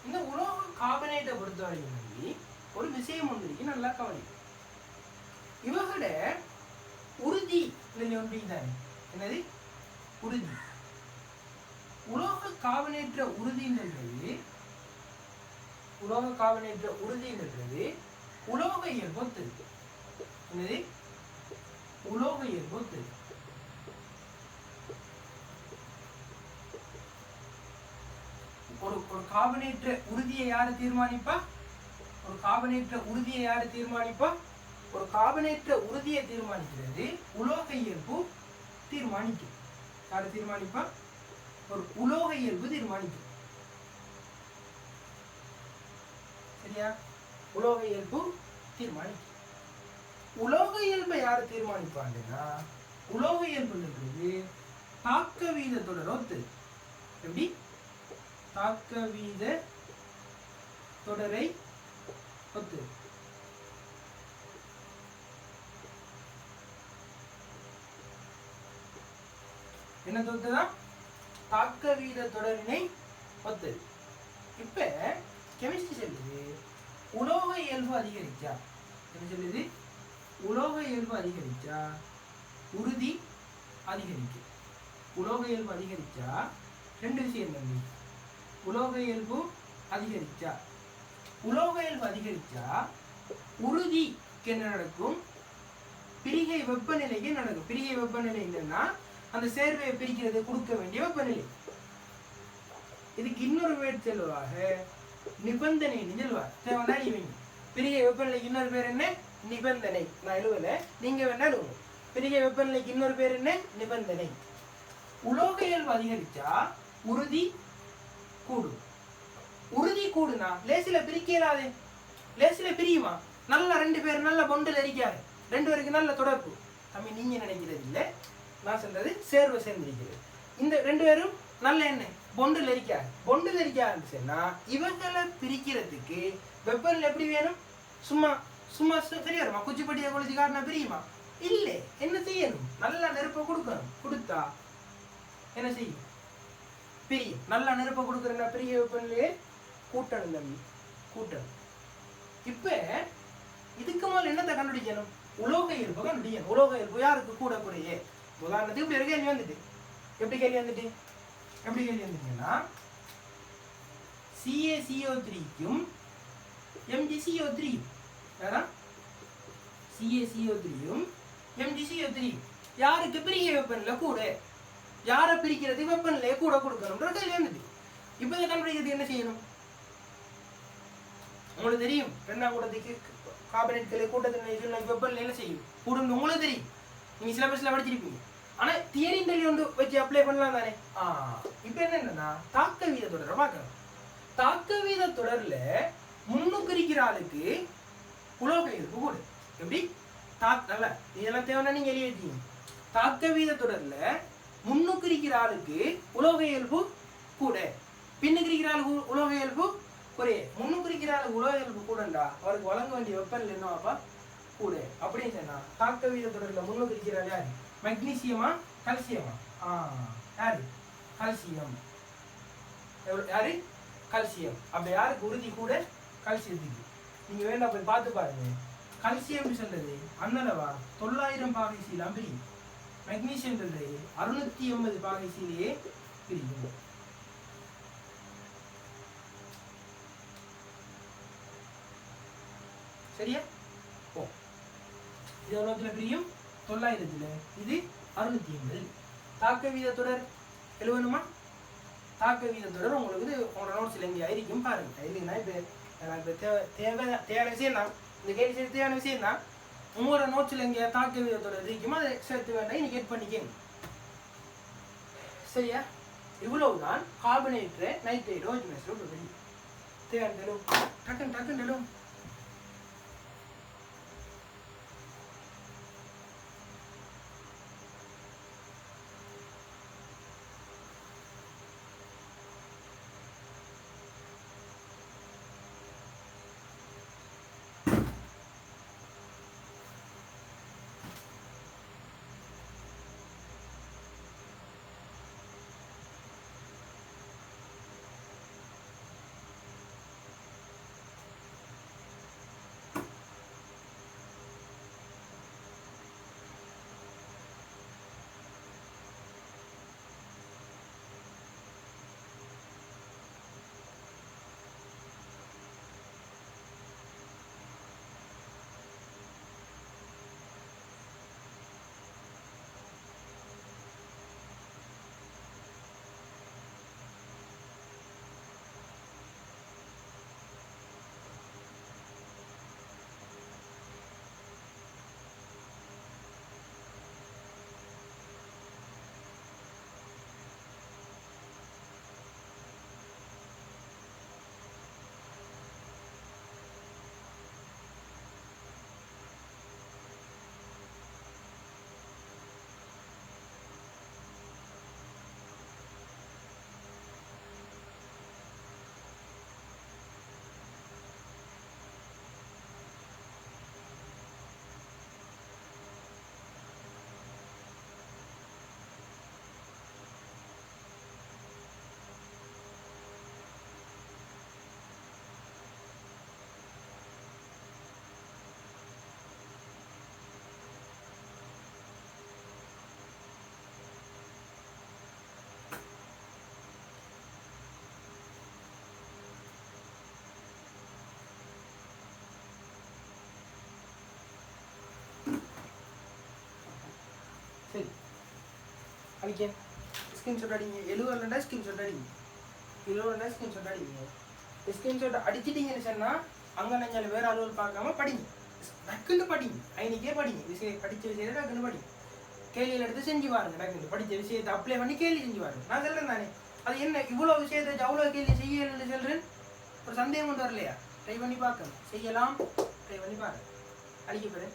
இந்த உலோக கார்பனேட்டை பொறுத்தவரைக்கும் ஒரு விஷயம் ஒன்று இருக்கு, நல்லா கவனி. இவங்களோட உறுதி ஒன்று தானே, என்னது? உறுதி. உலோக கார்பனேற்ற உறுதின்றது, உலோக கார்பனேற்ற உறுதின்றது உலோக இயல்பொத்து. என்னது? உலோக இயல்பொத்து. ஒரு கார்பனேற்ற உறுதியை யாரு தீர்மானிப்பா? ஒரு கார்பனேற்ற உறுதியை யாரு தீர்மானிப்பா? ஒரு கார்பனேற்ற உறுதியை தீர்மானிக்கிறது உலோக இயல்பு தீர்மானிக்கும். யாரு தீர்மானிப்பா? ஒரு உலோக இயல்பு தீர்மானிக்கும். சரியா? உலோக இயல்பு தீர்மானிக்கும். உலோக இயல்பை யாரு தீர்மானிப்பாங்கன்னா, உலோக இயல்புன்றது தாக்க வீதத்தோட ஒத்து. எப்படி? தாக்க வீத தொடரை ஒத்து. என்ன தொத்துதான்? தாக்க வீத தொடரினை ஒத்து. இப்ப கெமிஸ்ட்ரி சொல்லுது உலோக இயல்பு அதிகரிச்சா, என்ன சொல்லுது? உலோக இயல்பு அதிகரிச்சா உறுதி அதிகரிக்கும். உலோக இயல்பு அதிகரிச்சா ரெண்டு விஷயம் தம்பி. உலோக இயல்பு அதிகரிச்சா, உலோக இயல்பு அதிகரிச்சா உறுதிக்கு என்ன நடக்கும்? பிரிகை வெப்பநிலைக்கு நடக்கும். பிரிகை வெப்பநிலை என்னன்னா அந்த சேர்வையை பிரிக்கிறது கொடுக்க வேண்டிய வெப்பநிலை. இதுக்கு இன்னொரு பேர் சொல்லுவாக நிபந்தனைன்னு சொல்லுவார். தேவைன்னா இவங்க பிரிகை வெப்பநிலைக்கு இன்னொரு பேர் என்ன? நிபந்தனை. நான் எழுவல, நீங்க வேணா எழுவணும். பிரிகை வெப்பநிலைக்கு இன்னொரு பேர் என்ன? நிபந்தனை. உலோக இயல்பு அதிகரிச்சா உறுதி கூடும். உறுதி கூடுனா லேசில பிரிக்க இயலாது. லேசில பிரியுமா? நல்லா 2 பேர் நல்ல பொண்டில் அரிக்காது, 2 பேருக்கு நல்ல தொடர்பு. தம்பி நீங்க நினைக்கிறது இல்லை, நான் சொல்றது சேர்வை சேர்ந்திருக்கிறது. இந்த 2 பேரும் நல்ல என்ன பொண்டில் அரிக்காது. பொண்டில் அரிக்காதுன்னு சொன்னா இவங்களை பிரிக்கிறதுக்கு வெப்பநிலை எப்படி வேணும்? சும்மா சும்மா சரியா வருமா? குச்சிப்பட்டியை கொளுத்தி காட்டினா பிரியுமா? இல்லை. என்ன செய்யணும்? நல்லா நெருப்பை கொடுக்கணும். கொடுத்தா என்ன செய்யும்? பிரியும். நல்லா நெருப்பை கொடுக்குறேன்னா பிரிய வெப்பநிலையே கூட்டணும் தம்பி, கூட்டணும். இப்ப இதுக்கு மேல என்னத்தை கண்டுபிடிக்கணும்? உலோக இயல்பை கண்டுபிடிக்கணும். உலோக இயல்பு யாருக்கு கூட குறையே? உதாரணத்துக்கு இப்படி ஒரு கேள்வி வந்துட்டு, எப்படி கேள்வி வந்துட்டு? எப்படி கேள்வி வந்துட்டுன்னா CaCO3க்கும் MgCO3 CaCO3யும் MgCO3 யாருக்கு பிரிக்க வெப்பநிலை கூட? யாரை பிரிக்கிறது வெப்பநிலையை கூட கொடுக்கணும்ன்ற கேள்வி வந்துட்டு. இப்போ இதை கண்டுபிடிக்கிறது என்ன செய்யணும்? உங்களுக்கு தெரியும், 2ஆம் கூட்டத்துக்கு கார்பனேட்களை கூட்டத்தின் வெப்பநிலை என்ன செய்யும்? கூடும். உங்களுக்கு தெரியும், நீங்க சிலபஸ்ல படிச்சிருப்பீங்க. ஆனா தியரி ஒன்று வச்சு அப்ளை பண்ணலாம் தானே? இப்போ என்னன்னா தாக்க வீத தொடரை பார்க்கணும். தாக்க வீத தொடர்ல முன்னுக்கு இருக்கிற ஆளுக்கு உலோக இயல்பு கூட. எப்படி? நல்லா இதெல்லாம் தேவைன்னா நீங்க எழுதி வச்சீங்க. தாக்க வீத தொடர்ல முன்னுக்கு இருக்கிற ஆளுக்கு உலோக இயல்பு கூட, பின்னுக்கு இருக்கிற ஆளுக்கு உலோக இயல்பு குறைய. முன்னுக்கு இருக்கிற ஆளுக்கு உலோக இயல்பு கூடண்டா அவருக்கு வழங்க வேண்டிய வெப்பநிலை என்னவாப்பா? கூட. அப்படின்னு சொன்னா தாக்க வீத தொடர்ல முன்னுக்கு இருக்கிற ஆள் யாரு? மெக்னீசியமா கல்சியமா? யாரு? கல்சியம். யாரு? கல்சியம். அப்ப யாருக்கு உறுதி கூட? கல்சியத்துக்கு. நீங்க வேண்டாம் போய் பார்த்து பாருங்க. கல்சியம் சொல்றது அண்ணளவா 900 பாகைசீலாம் பிரியும். மெக்னீசியம் சொல்றது 680 பாகைசீலையே பிரியும். சரியா? இது எவ்வளோத்துல பிரியும் 900. இது 680. தாக்க வீத தொடர் எழுவணுமா? தாக்க வீத தொடர் உங்களுக்கு உங்களோட நோட்ஸில் எங்கே இருக்கும் பாருங்க. இல்லைன்னா இப்போ எனக்கு தேவையான விஷயம் தான், இந்த கேள்வி செய்ய தேவையான விஷயம் தான். உங்களோட நோட்ஸில் எங்கே தாக்க வீத தொடர் இருக்குமோ அதை சேர்த்து வேண்டாம் நீங்கள் கேட் பண்ணிக்கங்க. சரியா? இவ்வளவுதான் கார்பனேட்ரு நைட்ரேட்டோ வெளியே தேவையான டக்குன்னு சரி அடிக்க ஸ்கிரீன்ஷாட் அடிங்க. 70 ஸ்கிரீன்ஷாட் அடிங்க. 70 ஸ்கிரீன்ஷாட் அடிங்க. ஸ்கிரீன்ஷாட் அடிச்சிட்டிங்கன்னு சொன்னால் அங்கே நீங்கள் வேறு அலுவல் பார்க்காம படிங்க. டக்குன்னு படிங்க. ஐனிக்கே படிங்க. விஷயம் படித்த விஷயத்தை டக்குன்னு படிங்க. கேள்வியில் எடுத்து செஞ்சு பாருங்க. டக்குன்னு படித்த விஷயத்தை அப்ளை பண்ணி கேள்வி செஞ்சு பாருங்க. நான் சொல்கிறேன் தானே, அது என்ன இவ்வளோ விஷயத்தை அவ்வளோ கேள்வி செய்யலன்னு சொல்கிறேன். ஒரு சந்தேகம் கொண்டு வரலையா? ட்ரை பண்ணி பார்க்கணும். செய்யலாம். ட்ரை பண்ணி பாருங்க. அடிக்கப்படு.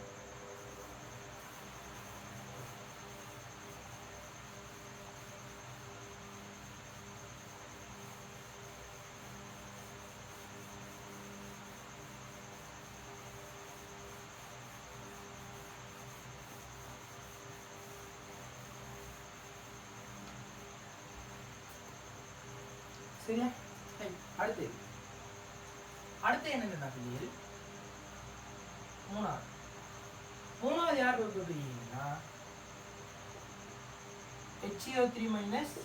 சரியா? அடுத்து என்னென்ன பிள்ளைகள்? மூணாவது யார் பார்த்தீங்கன்னா HCO3 minus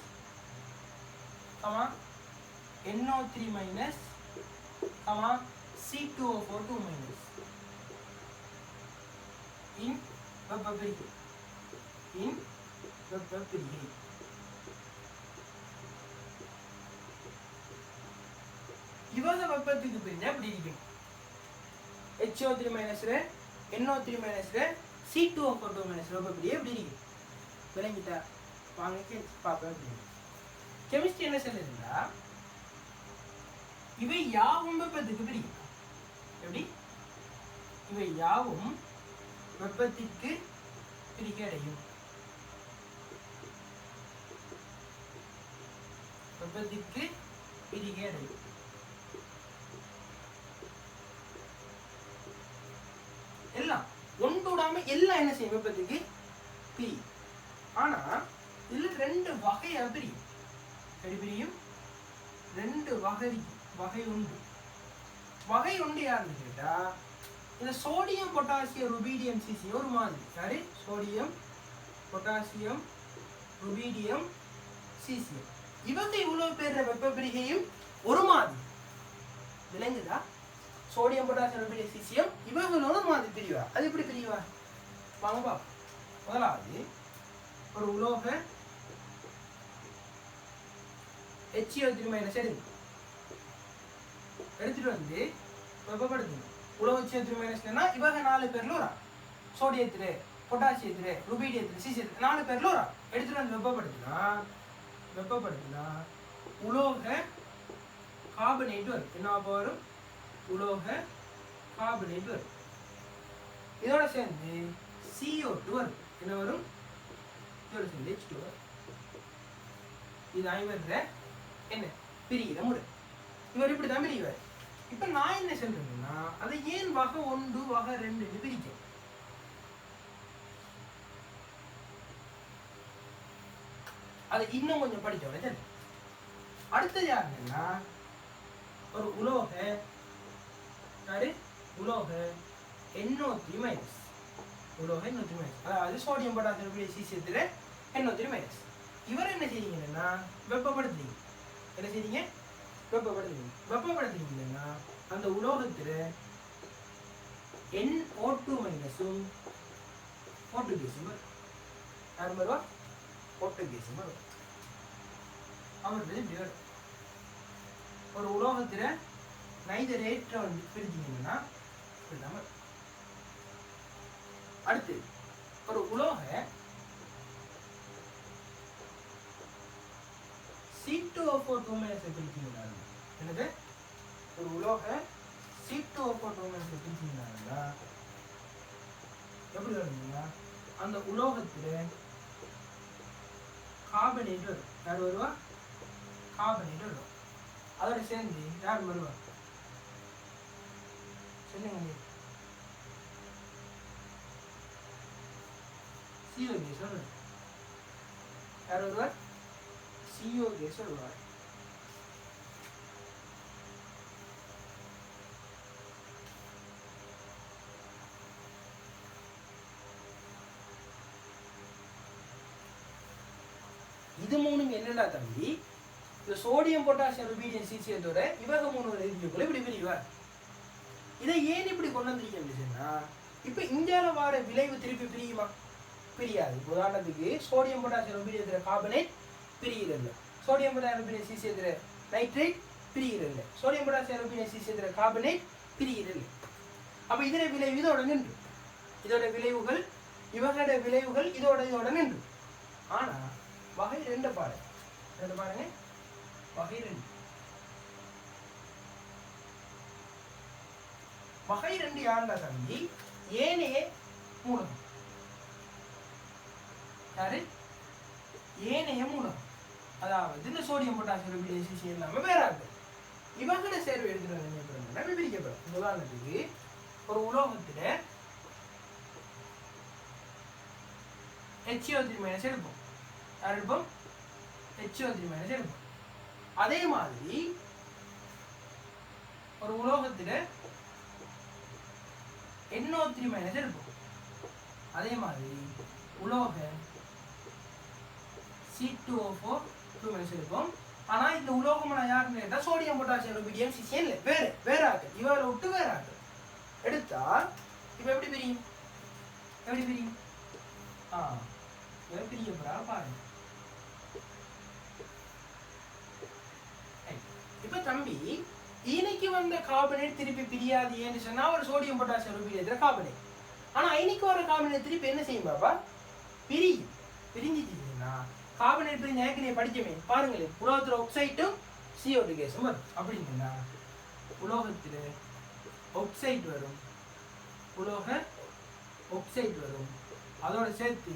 NO3 minus C2O4 minus in வெப்பப்பிரிகை. இவங்க வெப்பத்துக்கு பிரிஞ்சா எப்படி இருக்கும்? HO3 மைனஸ்ல NO3 மைனஸ்ல C2O4 மைனஸ் வெப்பப்பிரிகை எப்படி இருக்கும்? விளங்கிட்டா? வாங்க பார்ப்போம். கெமிஸ்ட்ரி என்ன சொல்லுதுன்னா, இவை யாவும் வெப்பத்துக்கு பிரியும். எப்படி? இவை யாவும் வெப்பத்திற்கு பிரிகை அடையும். வெப்பத்திற்கு பிரிகை அடையும். எல்லாம் ஒன்றுடாம எல்லாம் என்ன செய்யும்? வெப்பத்துக்கு பிரியும். ஆனா இதுல ரெண்டு வகையா பிரியும். எப்படி பிரியும்? ரெண்டு வகை உண்டு. வகை உண்டு யாருன்னு கேட்டா, இந்த சோடியம் பொட்டாசியம் ருபீடியம் சீசியம் ஒரு மாதிரி. சரி, சோடியம் பொட்டாசியம் ருபீடியம் சீசியம் இவங்க இவ்வளவு பேர் வெப்ப பிரிகையும் ஒரு மாதிரி. விளங்குதா? சோடியம் பொட்டாசியம் ருபீடியம் சீசியம் இவங்களோட மாதிரி பிரிவா. அது எப்படி பிரிவா? வாங்க பார்ப்போம். முதலாவது ஒரு உலோக HCO3- எடுத்துட்டு வந்து வெப்பப்படுத்தணும். உலோக HCO3- இவங்க 4 பேர்ல ஒரு சோடியத்துல, பொட்டாசியத்துல, ருபீடியத்துல, சீசியத்துல 4 பேர்ல ஒரு எடுத்துட்டு வந்து வெப்பப்படுத்தினா உலோக கார்பனேட் வரும். என்ன வரும்? உலோக கார்பனேட் வரும். இதோட சேர்ந்து CO2 வரும். என்ன வரும்? இதோட சேர்ந்து H2 வரும். இது ஐவர்ற என்ன பிரிகிற முறை. இவர் இப்படி தான் பிரிவார். இப்ப நான் என்ன சொல்றேன்னா, அதை ஏன் வகை 1 வகை 2 பிரிக்க? அது இன்னும் கொஞ்சம் படிச்சோட சரி. அடுத்தது யாருன்னா ஒரு உலோக NO3-, உலோக NO3-, அதாவது சோடியம் பொட்டாசியம் சீசியத்துல NO3-. இவர் என்ன செய்றீங்கன்னா வெப்பப்படுத்துறீங்க. என்ன செய்றீங்க? வெப்பப்படுத்துறீங்கன்னா அந்த உலோகத்துல NO2- O2 கேஸும் வரும். யார் வருவா? O2 கேஸும் வரும். அவர்கள் இப்படி வரும். ஒரு உலோகத்துல நைட்ரேட் பிரிச்சிங்கன்னா இப்படிதான் வரும். அடுத்து ஒரு உலோக C2O4 பிரிச்சிங்கன்னா என்னது? ஒரு உலோக C2O4 பிரிச்சிங்கன்னா எப்படி வருவீங்கன்னா அந்த உலோகத்துல கார்பனேட் வரும். யார் வருவா? கார்பனேட் வரும். அதோட சேர்ந்து யார் வருவா? சொல்லுங்க. CO கேஸ் வரும். யார் வருவார்? CO கேஸ் வருவார். இது மூணும் என்னடா தம்பி? இந்த சோடியம் பொட்டாசியம் ருபீடியம் சீசியத்தோட இவக 3 ரெசிடியூக்களை இப்படி பிரிவார். இதை ஏன் இப்படி கொண்டு வந்திருக்கேன்னா, இப்ப இந்தியாவில வர விளைவு திருப்பி பிரியுமா? பிரியாது. உதாரணத்துக்கு சோடியம் பொட்டாசியம் ருபீடியத்துல கார்பனேட் பிரிகிறது. சோடியம் பொட்டாசியம் ருபீடியம் சீசியத்துல நைட்ரேட் பிரிகிறது. சோடியம் பொட்டாசியம் ருபீடியம் சீசியத்துல கார்பனேட் பிரிகிறது. அப்ப இதோட விளைவு இதோட நின்று, இதோட விளைவுகள் இவங்களோட விளைவுகள் இதோட நின்று. ஆனா வகை 2 பாருங்க. வகை 2. வகை 2 யாருன்னா தம்பி? ஏனைய மூலகம். யாரு? ஏனைய மூலகம். அதாவது இந்த சோடியம் பொட்டாசியம் ருபீடியம் சீசியம் எல்லாமே வேற ஆகுது. இவங்களோட சேர்வு எடுத்துட்டு பிரிக்கப்படும். உதாரணத்துக்கு ஒரு உலோகத்துல HCO3- எடுப்போம். யார் எடுப்போம்? HCO3- எடுப்போம். அதே மாதிரி ஒரு உலோகத்துல NO3- எடுப்போம். அதே மாதிரி உலோக C2O4 எடுப்போம். ஆனா இந்த உலோகம் யாருன்னு கேட்டா சோடியம் பொட்டாசியம் ருபீடியம் சீசியம் இல்லை, வேற ஆக்கள். இவரை விட்டு வேற ஆக்கள் எடுத்தா இப்ப எப்படி பிரியும்? பிரியப்படுறா பாருங்க. இப்ப தம்பி இன்னைக்கு வந்த கார்பனேட் திருப்பி பிரியாது ஏன்னு சொன்னா ஒரு சோடியம் பொட்டாசியம் ருபீடியத்துல கார்பனேட். ஆனா இன்னைக்கு வர கார்பனேட் திருப்பி என்ன செய்யும் பாப்பா? பிரிஞ்சிச்சுன்னா கார்பனேட் பிரிஞ்ச ஏற்கனவே படிச்சமே பாருங்களேன். உலோகத்துல ஆக்சைடும் CO2 கேஸும் வரும். அப்படின்னா உலோகத்துல ஆக்சைடு வரும், உலோக ஆக்சைடு வரும். அதோட சேர்த்து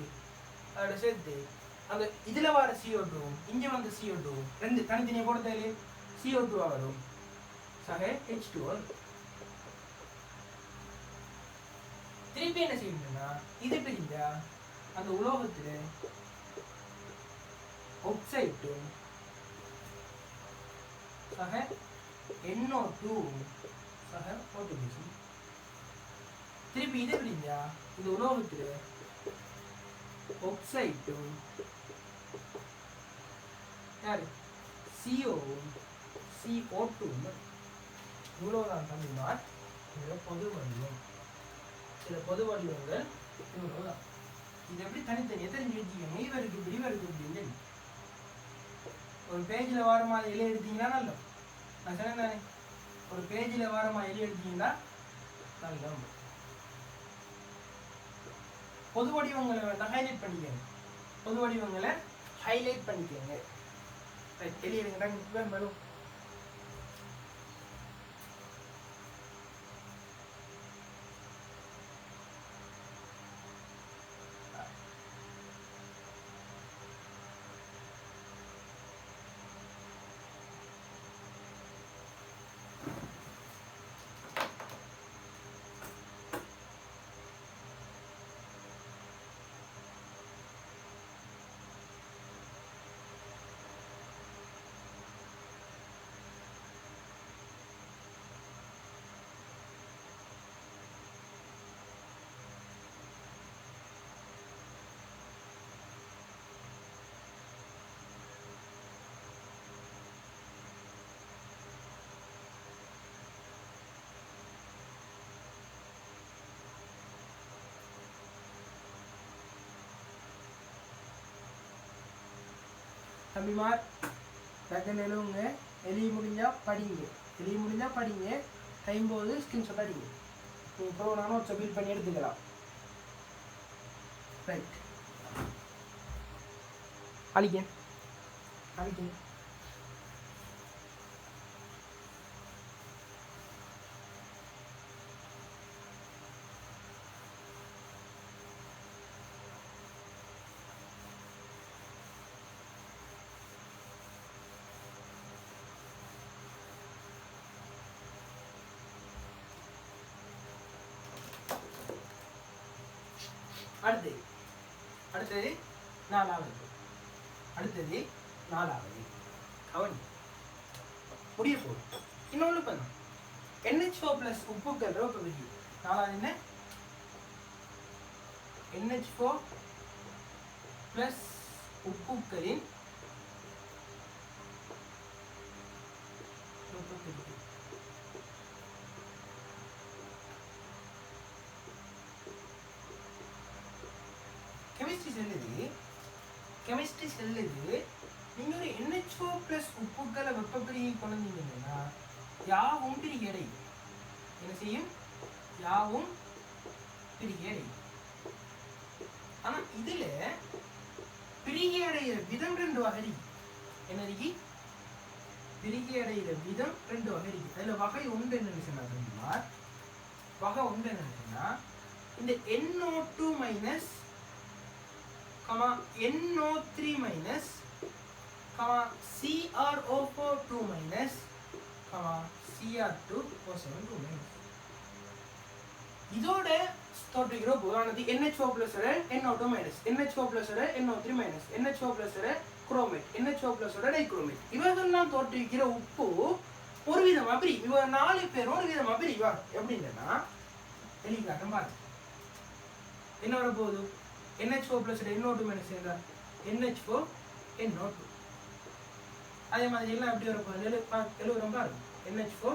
அந்த இதுல வர CO2 இங்க வந்து CO2 ரெண்டு தனித்தனியா போடுறதுல CO2 வரும். சக H2 வரும். திருப்பி என்ன செய்யணும்னா இது பிரிஞ்சா அந்த உலோகத்துல ஆக்சைடும் சக NO2 சக O2 கேஸும். திருப்பி இது பிரிஞ்சா இந்த உலோகத்துல ஆக்சைடும் யாரு? CO2 இவ்வளவுதான் தமிழ்நாடு. பொது வடிவம். சில பொது வடிவங்கள் இவ்வளவுதான். இது எப்படி தனித்தனியாக தெரிஞ்சு வச்சுக்கோங்க. இவருக்கு இப்படி இவருக்கு இப்படி ஒரு பேஜில் வர மாதிரி எழுதி எடுத்தீங்கன்னா நல்ல. நான் சொன்னேன் தானே, ஒரு பேஜில் வர மாதிரி எழுதி எடுத்தீங்கன்னா நல்ல. பொது வடிவங்களை வேண்டாம், ஹைலைட் பண்ணிக்கோங்க. பொது வடிவங்களை ஹைலைட் பண்ணிக்கோங்க. எழுதிடுங்க மேலும். தம்பிமார் டக்குன்னு எழுவுங்க. எழுதி முடிஞ்சால் படிங்க. எழுதி முடிஞ்சால் படிங்க. டைம் போது ஸ்கிரீன்ஷாட் அடிங்க. நீங்கள் ப்ரோக்ராம் நோட்ஸை பில் பண்ணி எடுத்துக்கலாம். ரைட், அழிக்க அழிக்க. அடுத்தது நாலாவது. கவனி, முடிய போகுது. இன்னொன்று பண்ண NH4 + உப்புக்கள் ரோப்பவிதி. நாலாவது என்ன? NH4 + உப்புக்களின் chemistry செல்லுது. நீங்கள் ஒரு NH4 + உப்புக்களை வெப்பப்பிரிகை கொண்டீங்கன்னா யாவும் பிரிகை அடையும். என்ன செய்யும்? யாவும் பிரிகை அடையும். ஆனால் இதில் பிரிகை அடைகிற விதம் 2 வகை இருக்கு. என்ன இருக்கு? பிரிகை அடைகிற விதம் 2 வகை இருக்கு. அதில் வகை ஒன்று என்னன்னு சொன்னா தெரியுமா? வகை ஒன்று என்னன்னு சொன்னா, இந்த NO2 - NO3 - CrO4 - Cr2O7 இதோட தோற்றுகிற உதாரணத்துக்கு NH4 + NO2 - NH4 + NO3 - NH4 + chromate, NH4 + dichromate. இவர்கள்லாம் தோற்றுவிக்கிற உப்பு ஒரு விதமா பிரி. இவங்க 4 பேரும் ஒரு விதமா பிரிவா. எப்படின்னா வெளிக்காட்டம் பாருங்க. என்ன வரப்போகுது? NH4 + NO2 சேர்ந்தா NH4 NO2. அதே மாதிரி எல்லாம் எப்படி வரப்போகுது? எழுதுறோம் பாருங்க. NH4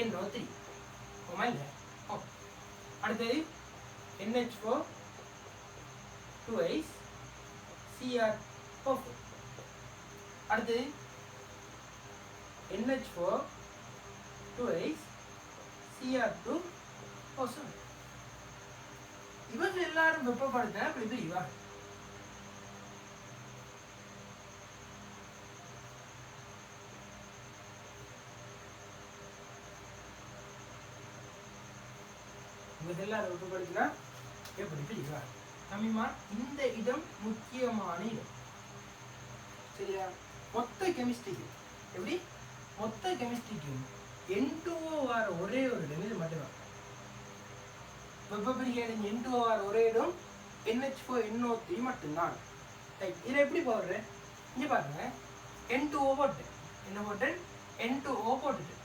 NO3. ஓமா இல்லை? அடுத்தது NH4 2 CrO4. அடுத்தது NH4 2 Cr2O7. இவங்க எல்லாரும் வெப்பப்படுத்த அப்படி பிரிவா. இவங்க எல்லாரும் வெப்பப்படுத்தினா எப்படி பிரிவா? தமிழ்மா, இந்த இடம் முக்கியமான இடம். சரியா? மொத்த கெமிஸ்ட்ரிக்கு எப்படி? மொத்த கெமிஸ்ட்ரிக்கும் N2O வர ஒரே ஒரு இடம் இது மட்டும்தான். வெப்பப்பிரிகை அடைஞ்ச N2O வர ஒரே இடம் NH4 NO3 மட்டும்தான். இதில் எப்படி போடுறேன்? இங்கே பாருங்க. N2O போட்டேன். என்ன போட்டேன்? N2O போட்டுட்டு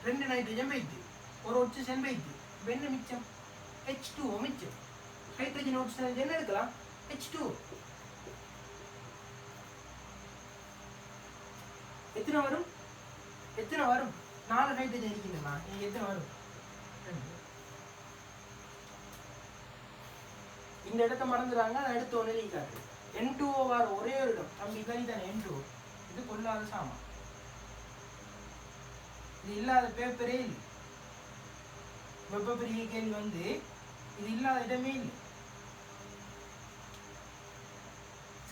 2 நைட்ரஜன் வைத்து, ஒரு ஆக்சிஜன் வைத்து, என்ன மிச்சம்? H2O மிச்சம். ஹைட்ரஜன் ஆக்சிஜன் என்ன எடுக்கலாம்? H2O. எத்தனை வரும்? 4 ஹைட்ரஜன் இருக்குதுமா. எத்தனை வரும்? 2. இந்த இடத்த மறந்துடுறாங்க, அதை எடுத்து ஒன்று நீக்காது. N2O வர ஒரே ஒரு இடம் தம்பி கறி தானே N2O. இது கொள்ளாத சாமான், இது இல்லாத பேப்பரே இல்லை. வெப்ப பெரிய கேள்வி வந்து இது இல்லாத இடமே இல்லை.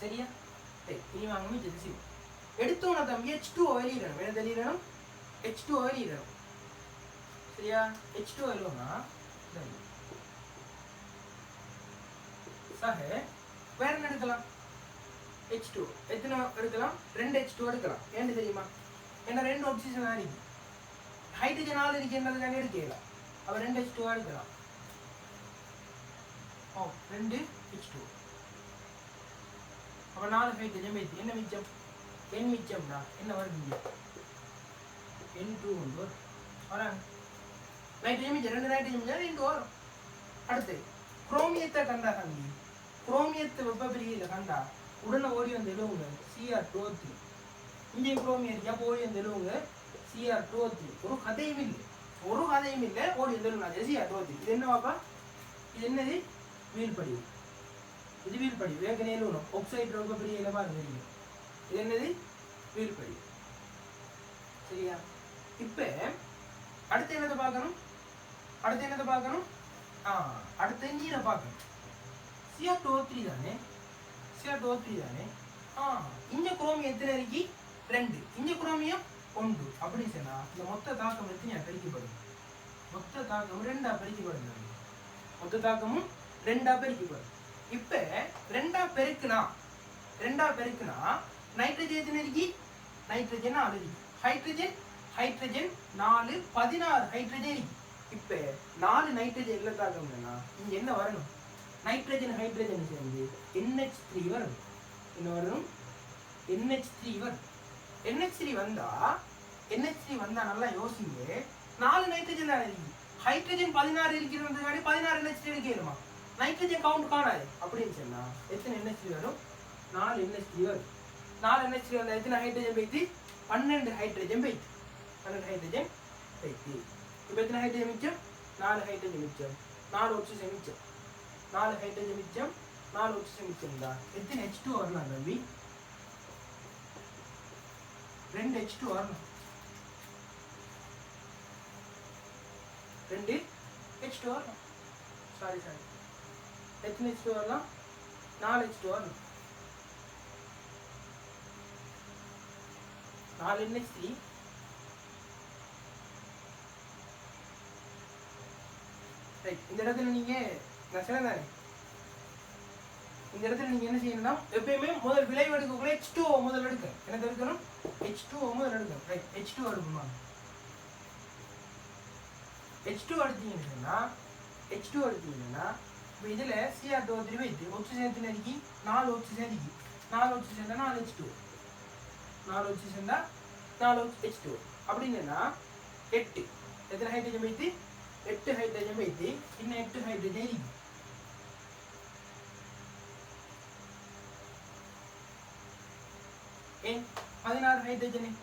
சரியா? இனி வாங்க மிச்சது செய்வோம். எடுத்தோன்னா தம்பி H2O வெளியிடணும். என்ன தெரியணும்? H2O வெளியிடணும். சரியா? H2O இல்லைன்னா சக வேற என்ன எடுக்கலாம்? H2O எத்தனை எடுக்கலாம்? 2 H2O எடுக்கலாம். ஏன்னு தெரியுமா? ஏன்னா 2 ஆக்சிஜன் ஆகிருக்கு, ஹைட்ரஜன் ஆள் இருக்குன்றதுக்காக எடுக்கலாம். அப்போ 2 H2O எடுக்கலாம். 2 H2O. அப்போ 4 ஹைட்ரஜன் வைத்து என்ன மிச்சம்? N மிச்சம்டா. என்ன வருது? N2 வந்து வராங்க. நைட்ரஜன் மிச்சம், 2 நைட்ரஜன் மிச்சம் 2 வரும். அடுத்து குரோமியத்தை கண்டா தம்பி, குரோமியத்தை வெப்ப பிரிகையில் கண்டா உடனே ஓடி வந்து எழுவுங்க Cr2O3. இங்கேயும் குரோமியம் இருக்கு, அப்போ ஓடி வந்து எழுவுங்க Cr2O3. ஒரு கதையும் இல்லை, ஓடி வந்து எழுவுனா Cr2O3. இது என்னவாப்பா? இது என்னது? வீழ்படிவு. இது வீழ்படிவு. வேகனே எழுவணும். ஆக்சைடு வெப்ப பிரிகையில் பாருங்க தெரியும். இது என்னது? வீழ்படிவு. சரியா? இப்போ அடுத்து என்னதை பார்க்கணும்? அடுத்த நீரை பார்க்கணும். Cr2O3 தானே? இந்த குரோமியம் எத்தனை இருக்கு? 2. இந்த குரோமியம் 1. அப்படி சொன்னா இந்த மொத்த தாக்கம் எத்தனையா பிரிக்கப்படும்? மொத்த தாக்கம் 2ஆ பிரிக்கப்படும். மொத்த தாக்கமும் 2ஆ பிரிக்கப்படும். இப்ப 2ஆ பெருக்குனா நைட்ரஜன் எத்தனை இருக்கு? நைட்ரஜன் 4 இருக்கு. ஹைட்ரஜன் 4, 16 ஹைட்ரஜன் இருக்கு. இப்ப 4 நைட்ரஜன் எல்லாம் தாக்கம்னா இங்க என்ன வரணும்? நைட்ரஜன் ஹைட்ரஜன் சேர்ந்து NH3 வரணும். என்ன வரணும்? NH3 வரும். NH3 வந்தா நல்லா யோசிங்க. 4 நைட்ரஜன் தான் இருக்கு, ஹைட்ரஜன் 16 இருக்கிறதுக்காண்டி 16 NH3 எடுக்கணுமா? நைட்ரஜன் கவுண்ட் காணாது. அப்படின்னு சொன்னா எத்தனை NH3 வரும்? 4 NH3 வரும். 4 NH3 வந்தா எத்தனை ஹைட்ரஜன் போயிட்டு? 12 ஹைட்ரஜன் போயிட்டு. இப்போ எத்தனை ஹைட்ரஜன் மிச்சம்? 4 ஹைட்ரஜன் மிச்சம், 4 ஆக்சிஜன் மிச்சம். 4 ஹைட்ரஜன் மிச்சம், 4 ஆக்சிஜன் மிச்சம் தான். எத்தனை H2 வரலாம் தம்பி? 2 H2 வரணும். 2 H2 வரணும். சாரி எத்தனை H2 வரலாம்? 4 H2 வரணும். 4 NH3. இந்த இடத்துல நீங்க நான் சொன்னேன், இந்த இடத்துல நீங்க என்ன செய்யணும்னா எப்பயுமே முதல் விளைவு எடுக்கக்குள்ள H2O முதல் எடுக்க. என்ன எடுக்கணும்? H2O முதல் எடுக்கணும். ரைட், H2O எடுக்கணுமா? H2 எடுத்தீங்கன்னா இப்போ இதில் Cr2O3 வைத்து ஆக்சிஜன் எத்தனை இருக்கு? 4 ஆக்சிஜன் இருக்கு. 4 ஆக்சிஜன் 4 H2O. 4 oxygen 4 H2O. அப்படின்னா 8. எத்தனை ஹைட்ரஜன் வைத்து? 8 ஹைட்ரஜன் வைத்து இன்னும் 8 ஹைட்ரஜன் இருக்கு. ஏன் 16 ஹைட்ரஜன்?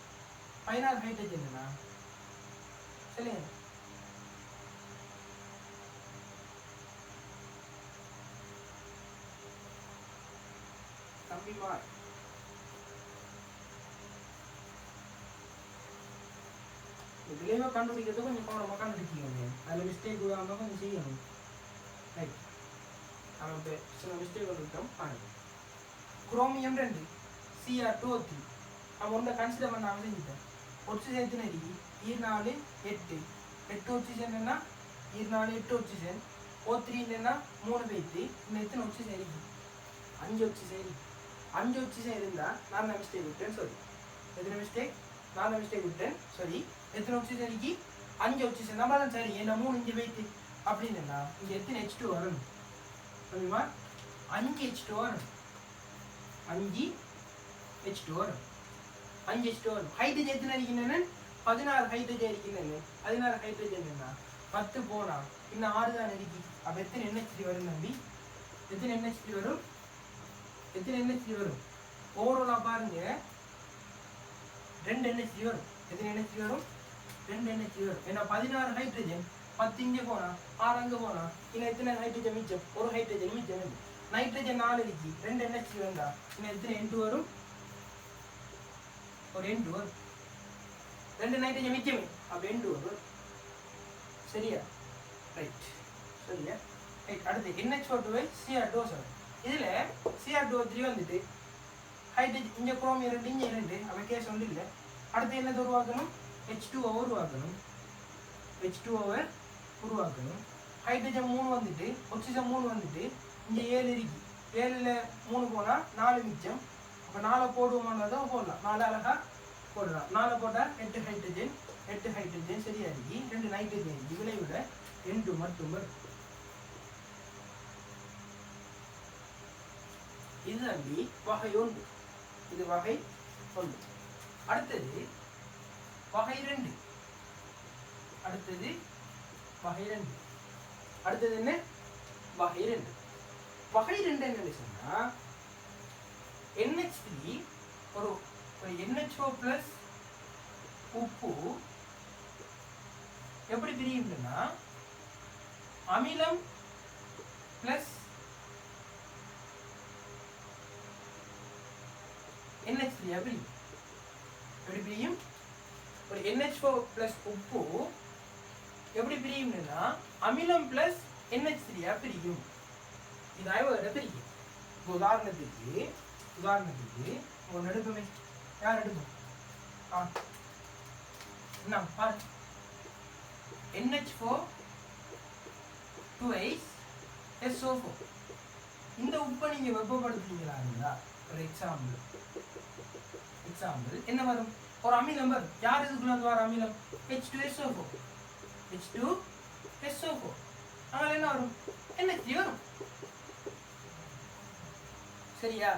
16 ஹைட்ரஜன்னா சொல்லுங்க. தம்பிமா விளைவை கண்டுபிடிக்கிறது கொஞ்சம் கவனமாக கண்டுபிடிக்கணும். அதில் மிஸ்டேக் விடாமல் கொஞ்சம் செய்யணும். ரைட், நம்ம இப்போ சில மிஸ்டேக் வந்துட்டோம். பாருங்க, குரோமியம் 2 Cr2O3 நம்ம ஒன்றை கன்சிடர் பண்ணாமல் செஞ்சுட்டேன். ஆக்சிஜன் எத்தனை இருக்கு? 4 8. 8 ஆக்சிஜன் என்ன? 4 8 ஆக்சிஜன். O3 என்னன்னா 3 வைத்து இன்னும் எத்தனை ஆக்சிஜன் இருக்கு? 5 ஆக்சிஜன் இருக்கு. 5 ஆக்சிஜன் இருந்தால் நான் தான் மிஸ்டேக் விட்டேன். சாரி, எத்தனை மிஸ்டேக்? நான் தான் மிஸ்டேக் விட்டேன். சரி, எத்தனை ஆக்சிஜன் இருக்கு? 5 ஆக்சிஜன் நம்ம தான். சரி, என்ன 3 இங்கே வைத்து அப்படின்னா இங்கே எத்தனை H2 வரணும்? சரிமா, 5 H2 வரணும். 5 H2 வரும். 5 H2 வரும். ஹைட்ரஜன் எத்தனை இருக்கின்றன? 16 ஹைட்ரஜன் இருக்கின்றன. 16 ஹைட்ரஜன் என்ன? 10 போனா இன்னும் 6 தான் இருக்கு. அப்போ எத்தனை NH3 வரும் தம்பி? எத்தனை NH3 வரும்? ஓவராலாக பாருங்க, 2 NH3 வரும். எத்தனை NH3 வரும்? 2 NH3 வரும். ஏன்னா 16 ஹைட்ரஜன், 10 இங்கே போனா 6 அங்கே போனா இன்னும் எத்தனை ஹைட்ரஜன் மிச்சம்? ஒரு ஹைட்ரஜன் மிச்சம். நைட்ரஜன் 4 இருக்கு, 2 NH வேண்டா, இன்னும் எத்தனை N2 வரும்? ஒரு N2 வரும். 2 நைட்ரஜன் மிச்சமே, அப்ப N2 வரும். சரியா? ரைட். சரியா? ரைட். அடுத்து NH4 Cr2O7. இதுல Cr2O3 வந்துட்டு ஹைட்ரஜன் இங்க குரோமியம் 2 இங்க 2, அப்ப கேஸ் ஒன்று இல்லை. அடுத்து என்னது உருவாக்கணும்? H2O உருவாக்கணும். H2O உருவாக்கணும். ஹைட்ரஜன் 3 வந்துட்டு ஆக்சிஜன் 3 வந்துட்டு இங்க 7 இருக்கு. 7ல 3 போனா 4 மிச்சம். அப்ப 4 போடுவோமானதோ போடலாம். 4 அழகா போடலாம். 4 போட்டா 8 ஹைட்ரஜன் சரியா இருக்கு. 2 நைட்ரஜன் இருக்கு. இதில் விட N2 மட்டும் வரும். இது தம்பி வகை 1. இது வகை 1. அடுத்தது வகை 2. அடுத்தது என்ன? வகை 2. வகை 2 என்ன சொன்னா NH3 ஒரு NHO plus உப்பு எப்படி பிரியும்னா அமிலம் plus NH3 எப்படி பிரியும்? ஒரு NH4 plus உப்பு எப்படி பிரியும்னா அமிலம் plus NH3 பிரியும். இது ஆய்வோட பிரிக்கும். உதாரணத்துக்கு ஒன்று எடுப்போமே. யார் எடுப்போம்? என்ன பாரு, NH4 twice SO4. இந்த உப்பை நீங்க வெப்பப்படுத்துறீங்களா? ஒரு எக்ஸாம்பிள் என்ன வரும்? ஒரு அமிலம் வரும். யார் இதுக்குள்ள வந்து வர அமிலம்? H2SO4. அதனால என்ன வரும்? NH3 வரும். சரியா?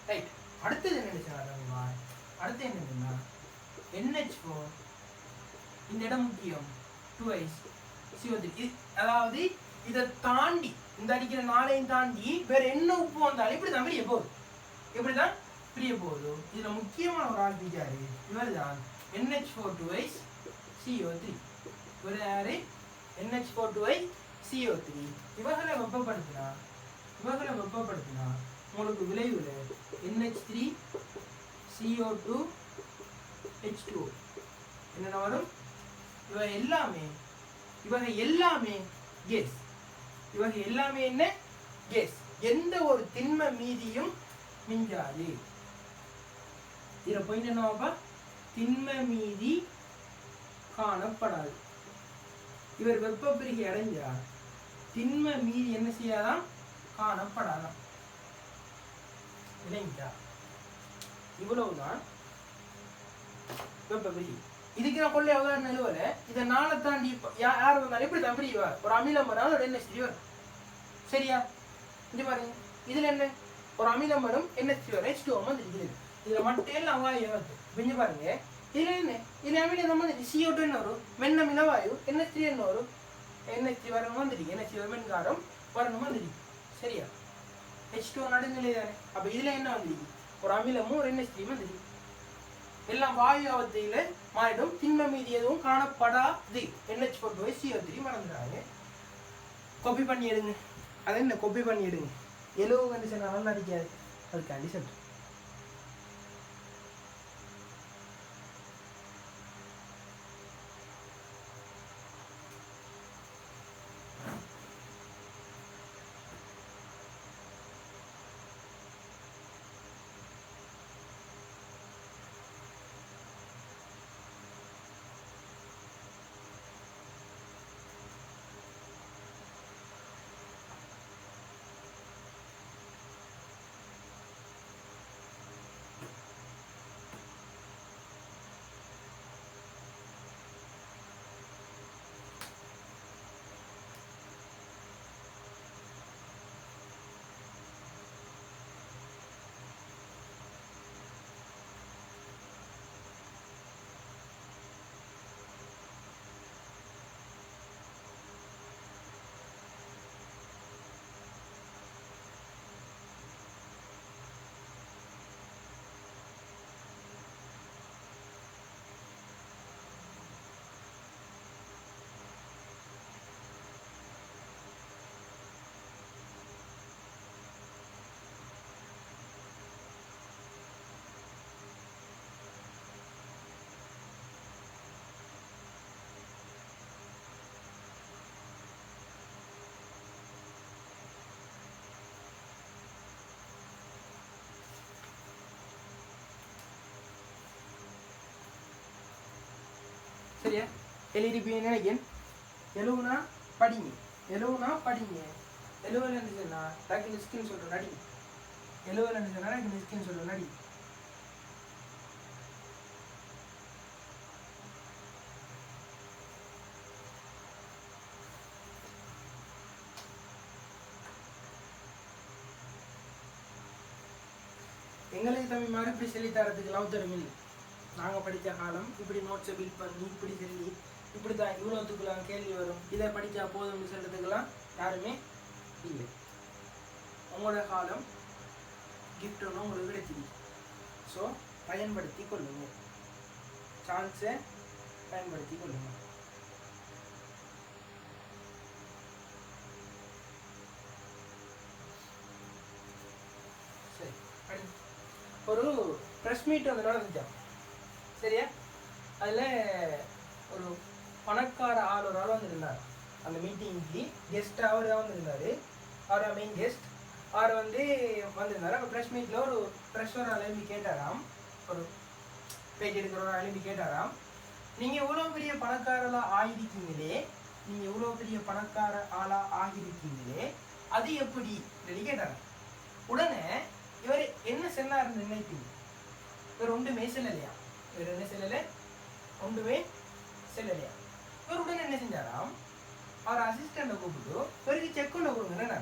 ரைட். அடுத்தது என்ன? அடுத்து என்னன்னா NH4 இந்த இடம் முக்கியம். 2H CO3. அதாவது இதை தாண்டி இந்த அடிக்கிற 4ஐயும் தாண்டி வேற என்ன உப்பு வந்தாலும் இப்படிதான் பிரிய போகுது. இதுல முக்கியமான ஒரு ஆள் பிடிச்சாரு. இவர் தான் NH4 2H CO3. இவர் யாரு? NH4 2H CO3. இவர்களை வெப்பப்படுத்தினா உங்களுக்கு விளைவுல NH3 CO2 H2O என்னென்ன வரும்? இவங்க எல்லாமே கேஸ். என்ன கேஸ்? எந்த ஒரு திண்ம மீதியும் மிஞ்சாது. இதுல பாயிண்ட் என்னவாப்பா? திண்ம மீதி காணப்படாது. இவர் வெப்ப பிரிகை அடைஞ்சா திண்ம மீதி என்ன செய்யாதான்? காணப்படாதான். இல்லைங்களா? இவ்வளவுதான் வெப்ப பிரிகை. இதுக்கு நான் கொள்ளை அவதாரம் நிலவல. இதை நாளை தாண்டி யார் வந்தாலும் எப்படி தான் பிரிவா? ஒரு அமிலம் வரும், அதோட NH3 வரும். சரியா? இது பாருங்க, இதுல என்ன? ஒரு அமிலம் வரும், NH3 வரும், H2O வந்துருக்கு. இதுல மட்டும் எல்லாம் வாயு வருது. பிஞ்சு பாருங்க, இதுல என்ன? இதுல அமிலம் நம்ம CO2 என்ன வரும்? மென்னமில வாயு. NH3 என்ன வரும்? NH3 வரணும் வந்துருக்கு. NH3 மென்காரம் வரணும் வந்துருக்கு. சரியா? H2O நடுநிலை தானே. அப்ப இதுல என்ன வந்துருக்கு? ஒரு அமிலமும் ஒரு NH3 வந்துருக்கு. எல்லாம் வாயு அவத்தையில மாறிடும். திண்ம மீதி எதுவும் காணப்படாது. NH4 CO3 மறந்துடாங்க. காப்பி பண்ணி எடுங்க. அது என்ன காப்பி பண்ணி எடுங்க? எலோ கண்டிஷன் நல்லா அடிக்காது. அதுக்காண்டி சொல்றேன். சரியா? எழுதிருப்பீங்க நினைக்கிறேன். எழுவுனா படிங்க, எழுவுனா படிங்க, எழுவல் இருந்துச்சுன்னா டக்குன்னு ஸ்கின் சொல்கிற நடி, எழுவல் இருந்துச்சுன்னா டக்குன்னு ஸ்கின் சொல்கிற நடி. எங்களுக்கு தம்பி மாதிரி இப்படி சொல்லி தரத்துக்கெல்லாம் தெரியும். நாங்கள் படித்த காலம் இப்படி நோட்ஸை பில்ட் பண்ணி இப்படி சொல்லி இப்படி தான் இவ்வளோத்துக்குலாம் கேள்வி வரும், இதை படித்தா போதும்னு சொல்கிறதுக்கெல்லாம் யாருமே இல்லை. உங்களோட காலம் கிஃப்ட் ஒன்று உங்களுக்கு கிடைச்சிருக்கு. ஸோ பயன்படுத்தி கொள்ளுங்க, சான்ஸை பயன்படுத்தி கொள்ளுங்க. சரி, ஒரு ப்ரெஸ் மீட் வந்து நடந்துச்சான். சரியா? அதில் ஒரு பணக்கார ஆள் ஒரு ஆள் வந்துருந்தார். அந்த மீட்டிங்க்கு கெஸ்ட்டாக அவர் தான் வந்துருந்தார். அவர் மெயின் கெஸ்ட். அவர் வந்து வந்திருந்தார். அப்போ ப்ரெஸ் மீட்டில் ஒரு ப்ரெஷர் எழுப்பி கேட்டாராம், ஒரு பேட்டி எடுக்கிற எழுப்பி கேட்டாராம், நீங்கள் இவ்வளோ பெரிய பணக்காரலாக ஆகிருக்கீங்களே, நீங்கள் இவ்வளோ பெரிய பணக்கார ஆளாக ஆகியிருக்கீங்களே, அது எப்படி சொல்லி கேட்டாராம். உடனே இவர் என்ன சொன்னார்னு நினைப்பீங்க? இவர் ஒன்றுமே செல்லலையா? இவர் என்ன செல்லலை? ஒன்றுமே செல்லலையா? இவர் உடனே என்ன செஞ்சாராம், அவர் அசிஸ்டண்ட்டை கூப்பிட்டு இவருக்கு செக் ஒன்று கொடுங்கன்னு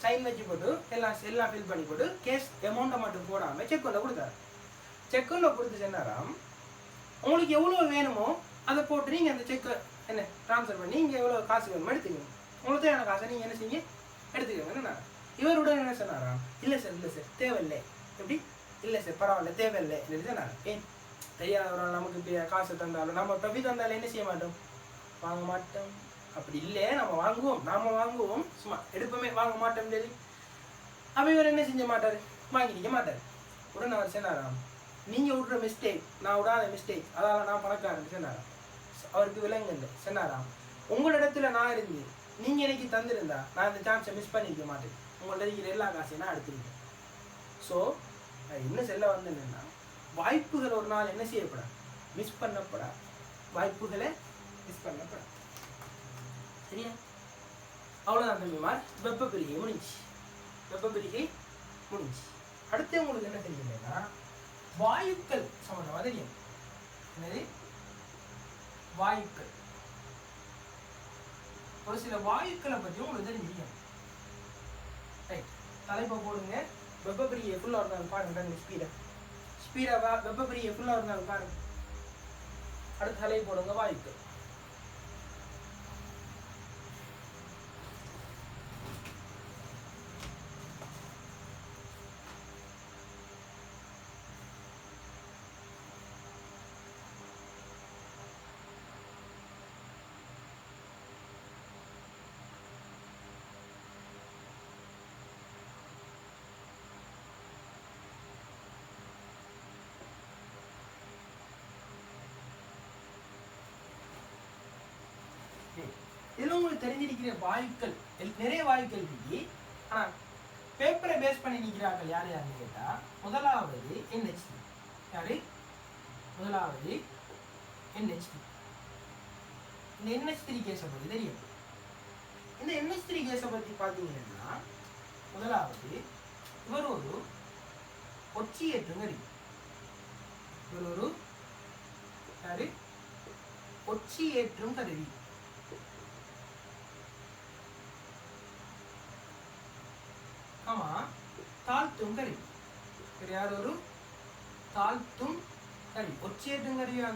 சைன் வச்சு போட்டு எல்லாம் ஃபில் பண்ணி போட்டு கேஷ் அமௌண்ட்டை மட்டும் போடாமல் செக் ஒன்று கொடுத்தாரு. செக் ஒன்று கொடுத்து சொன்னாராம், உங்களுக்கு எவ்வளோ வேணுமோ அதை போட்டு நீங்கள் அந்த செக்கை என்ன ட்ரான்ஸ்ஃபர் பண்ணி இங்கே எவ்வளோ காசு வேணுமோ எடுத்துக்கணும், உங்களுக்கு தேவையான காசை நீங்கள் என்ன செய்ய எடுத்துக்கோங்கன்னு. இவருடன் என்ன சொன்னாராம், இல்லை சார் தேவையில்லை. எப்படி இல்லை சார் பரவாயில்ல தேவையில்லை இல்லை சொன்னார். ஏன் தெரியாதவரால் நமக்கு இப்போ காசு தந்தாலும் நம்ம டொஃபி தந்தாலும் என்ன செய்ய மாட்டோம், வாங்க மாட்டோம். அப்படி இல்லை, நம்ம வாங்குவோம் சும்மா எடுப்போமே, வாங்க மாட்டோம் சொல்லி. அப்போ இவர் என்ன செஞ்ச மாட்டார், வாங்கிக்க மாட்டார். உடனே அவர் சொன்னாராம், நீங்கள் விடுற மிஸ்டேக் நான் விடாத மிஸ்டேக், அதால் நான் பணக்காரன் சொன்னாராம். அவருக்கு விலங்கு இல்லை. சொன்னாராம், உங்களிடத்துல நான் இருந்து நீங்கள் எனக்கு தந்திருந்தா நான் இந்த சான்ஸை மிஸ் பண்ணிக்க மாட்டேன், உங்கள்ட்ட இருக்கிற எல்லா காசையும் நான் எடுத்துருக்கேன். ஸோ என்ன சொல்ல வந்தேன்னா, வாய்ப்புகள் ஒரு நாள் என்ன செய்யப்படாது, மிஸ் பண்ணப்படாது. வாய்ப்புகளை மிஸ் பண்ணப்படாது. சரியா? அவ்வளோதான் தம்பிமார். வெப்பப்பிரிகை முடிஞ்சு. அடுத்து உங்களுக்கு என்ன தெரியலன்னா, வாயுக்கள் சம்பந்தமாக தெரியும். என்னது வாயுக்கள்? ஒரு சில வாயுக்களை பற்றி உங்களுக்கு தெரிஞ்சிருக்கணும். ரைட், தலைப்பை போடுங்க. வெப்பப்பிரிகை ஃபுல்லாக இருந்தாலும் பாருங்க, ஸ்பீடாக வெப்பப்பிரிகை ஃபுல்லாக இருந்தாலும் பாருங்க. அடுத்த தலை போடுங்க, வாயுக்கள். இதில் உங்களுக்கு தெரிஞ்சிருக்கிற வாயுக்கள் நிறைய வாயுக்கள் இருக்கு. ஆனால் பேப்பரை பேஸ் பண்ணி நிற்கிறார்கள் யார் யாருன்னு கேட்டால், முதலாவது NH3. யாரு முதலாவது? NH3. இந்த NH3 கேஸை பற்றி தெரியும். இந்த NH3 கேஸை பற்றி பார்த்தீங்கன்னா, முதலாவது இவர் ஒரு ஒட்சியேற்றும் கருவி. இவர் ஒரு யாரு? ஒட்சியேற்றும் கருவி. ஆமா, தாழ்த்தும் கருவி. யார்? ஒரு தாழ்த்தும் கருவி. ஒட்சியேற்றும் கருவியா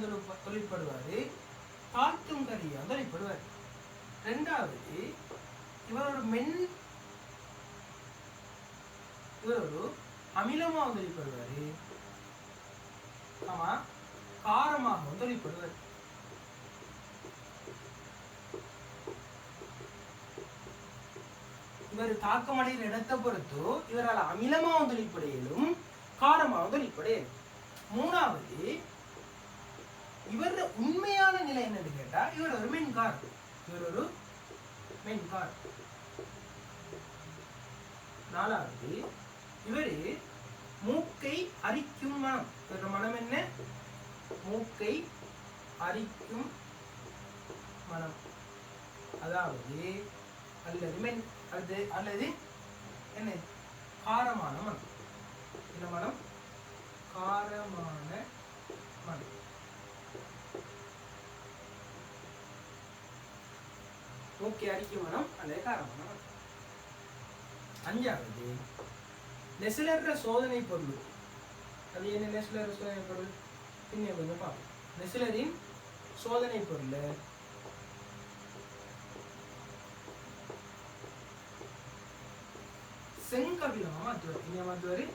தொழில்படுவாரு, தாழ்த்தும் கருவியா தொழில்படுவார். ரெண்டாவது, இவர் ஒரு அமிலமாக தொழில்படுவாரு. ஆமா, காரமாக தொழில்படுவார். இவர் தாக்கமடைகிற இடத்தை பொறுத்து இவரால் அமிலமாகவும் தொழிற்படையிலும் காரமாகவும் தொழிற்படையிலும். மூணாவது, இவர் உண்மையான நிலை என்னன்னு கேட்டா, இவர் ஒரு மென்கார். நாலாவது, இவர் மூக்கை அரிக்கும் மனம். இவர மனம் என்ன? மூக்கை அரிக்கும் மனம், அதாவது அல்லது என்ன காரமான மனம். என்ன மனம்? காரமான மனம். மூக்கை அரிக்கும் மனம் அல்லது காரமான மனம். அஞ்சாவது நெசிலற்ற சோதனை பொருள். அது என்ன நெசிலற்ற சோதனை பொருள்? இன்னும் கொஞ்சம் பார்ப்போம். நெசிலரின் சோதனை பொருள் செங்கபிலமா மாற்றுவார். இங்க மாற்றுவாரு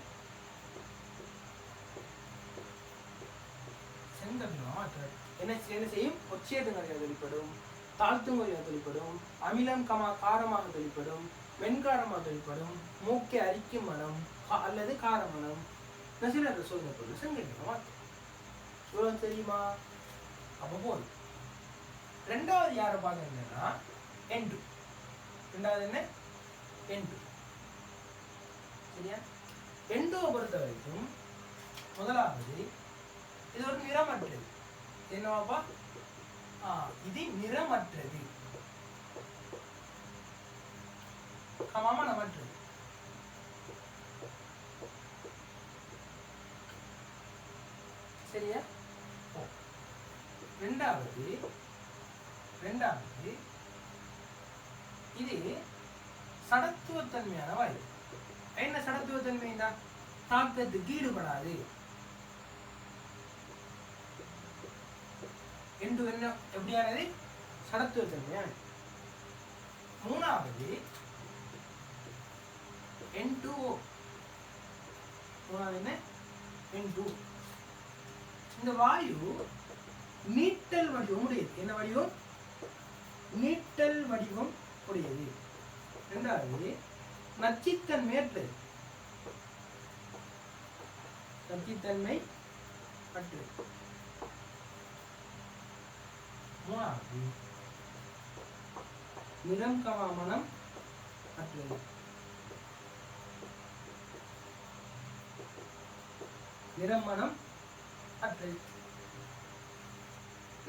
செங்கபிலமா மாற்றுவார். என்ன செய்யும்? ஒச்சேதங்கரையாக வெளிப்படும், தாழ்த்துங்கரையாக வெளிப்படும், அமிலம் காரமாக வெளிப்படும், வெண்காரமாக வெளிப்படும், மூக்கை அரிக்கும் மனம் அல்லது காரமனம். நெசிலற்ற சோதனை பொருள் செங்கபிலமா மாற்றும். இவ்வளவு தெரியுமா? அப்போ போதும். ரெண்டாவது யாரை பார்க்க என்னன்னா N2. ரெண்டாவது என்ன? N2. சரியா? N2 பொறுத்த வரைக்கும் முதலாவது இது ஒரு நிறமற்றது. என்னவாப்பா? இது நிறமற்றது, நமற்றது. சரியா? ரெண்டாவது இது சடத்துவத்தன்மையான வாயு. என்ன சடத்துவத்தன்மைன்னா தாக்கத்துக்கு ஈடுபடாது. N2 என்ன எப்படியானது? சடத்துவத்தன்மையானது. மூணாவது N2O. மூணாவது என்ன? N2. இந்த வாயு நீட்டல் வடிவம் உடையது. என்ன வடிவம்? நீட்டல் வடிவம் உடையது. இரண்டாவது நச்சுத்தன்மை அற்றது. நச்சுத்தன்மை அற்றது. மூணாவது நிறம் மனம் அற்றது. நிறம் மனம் அற்றது.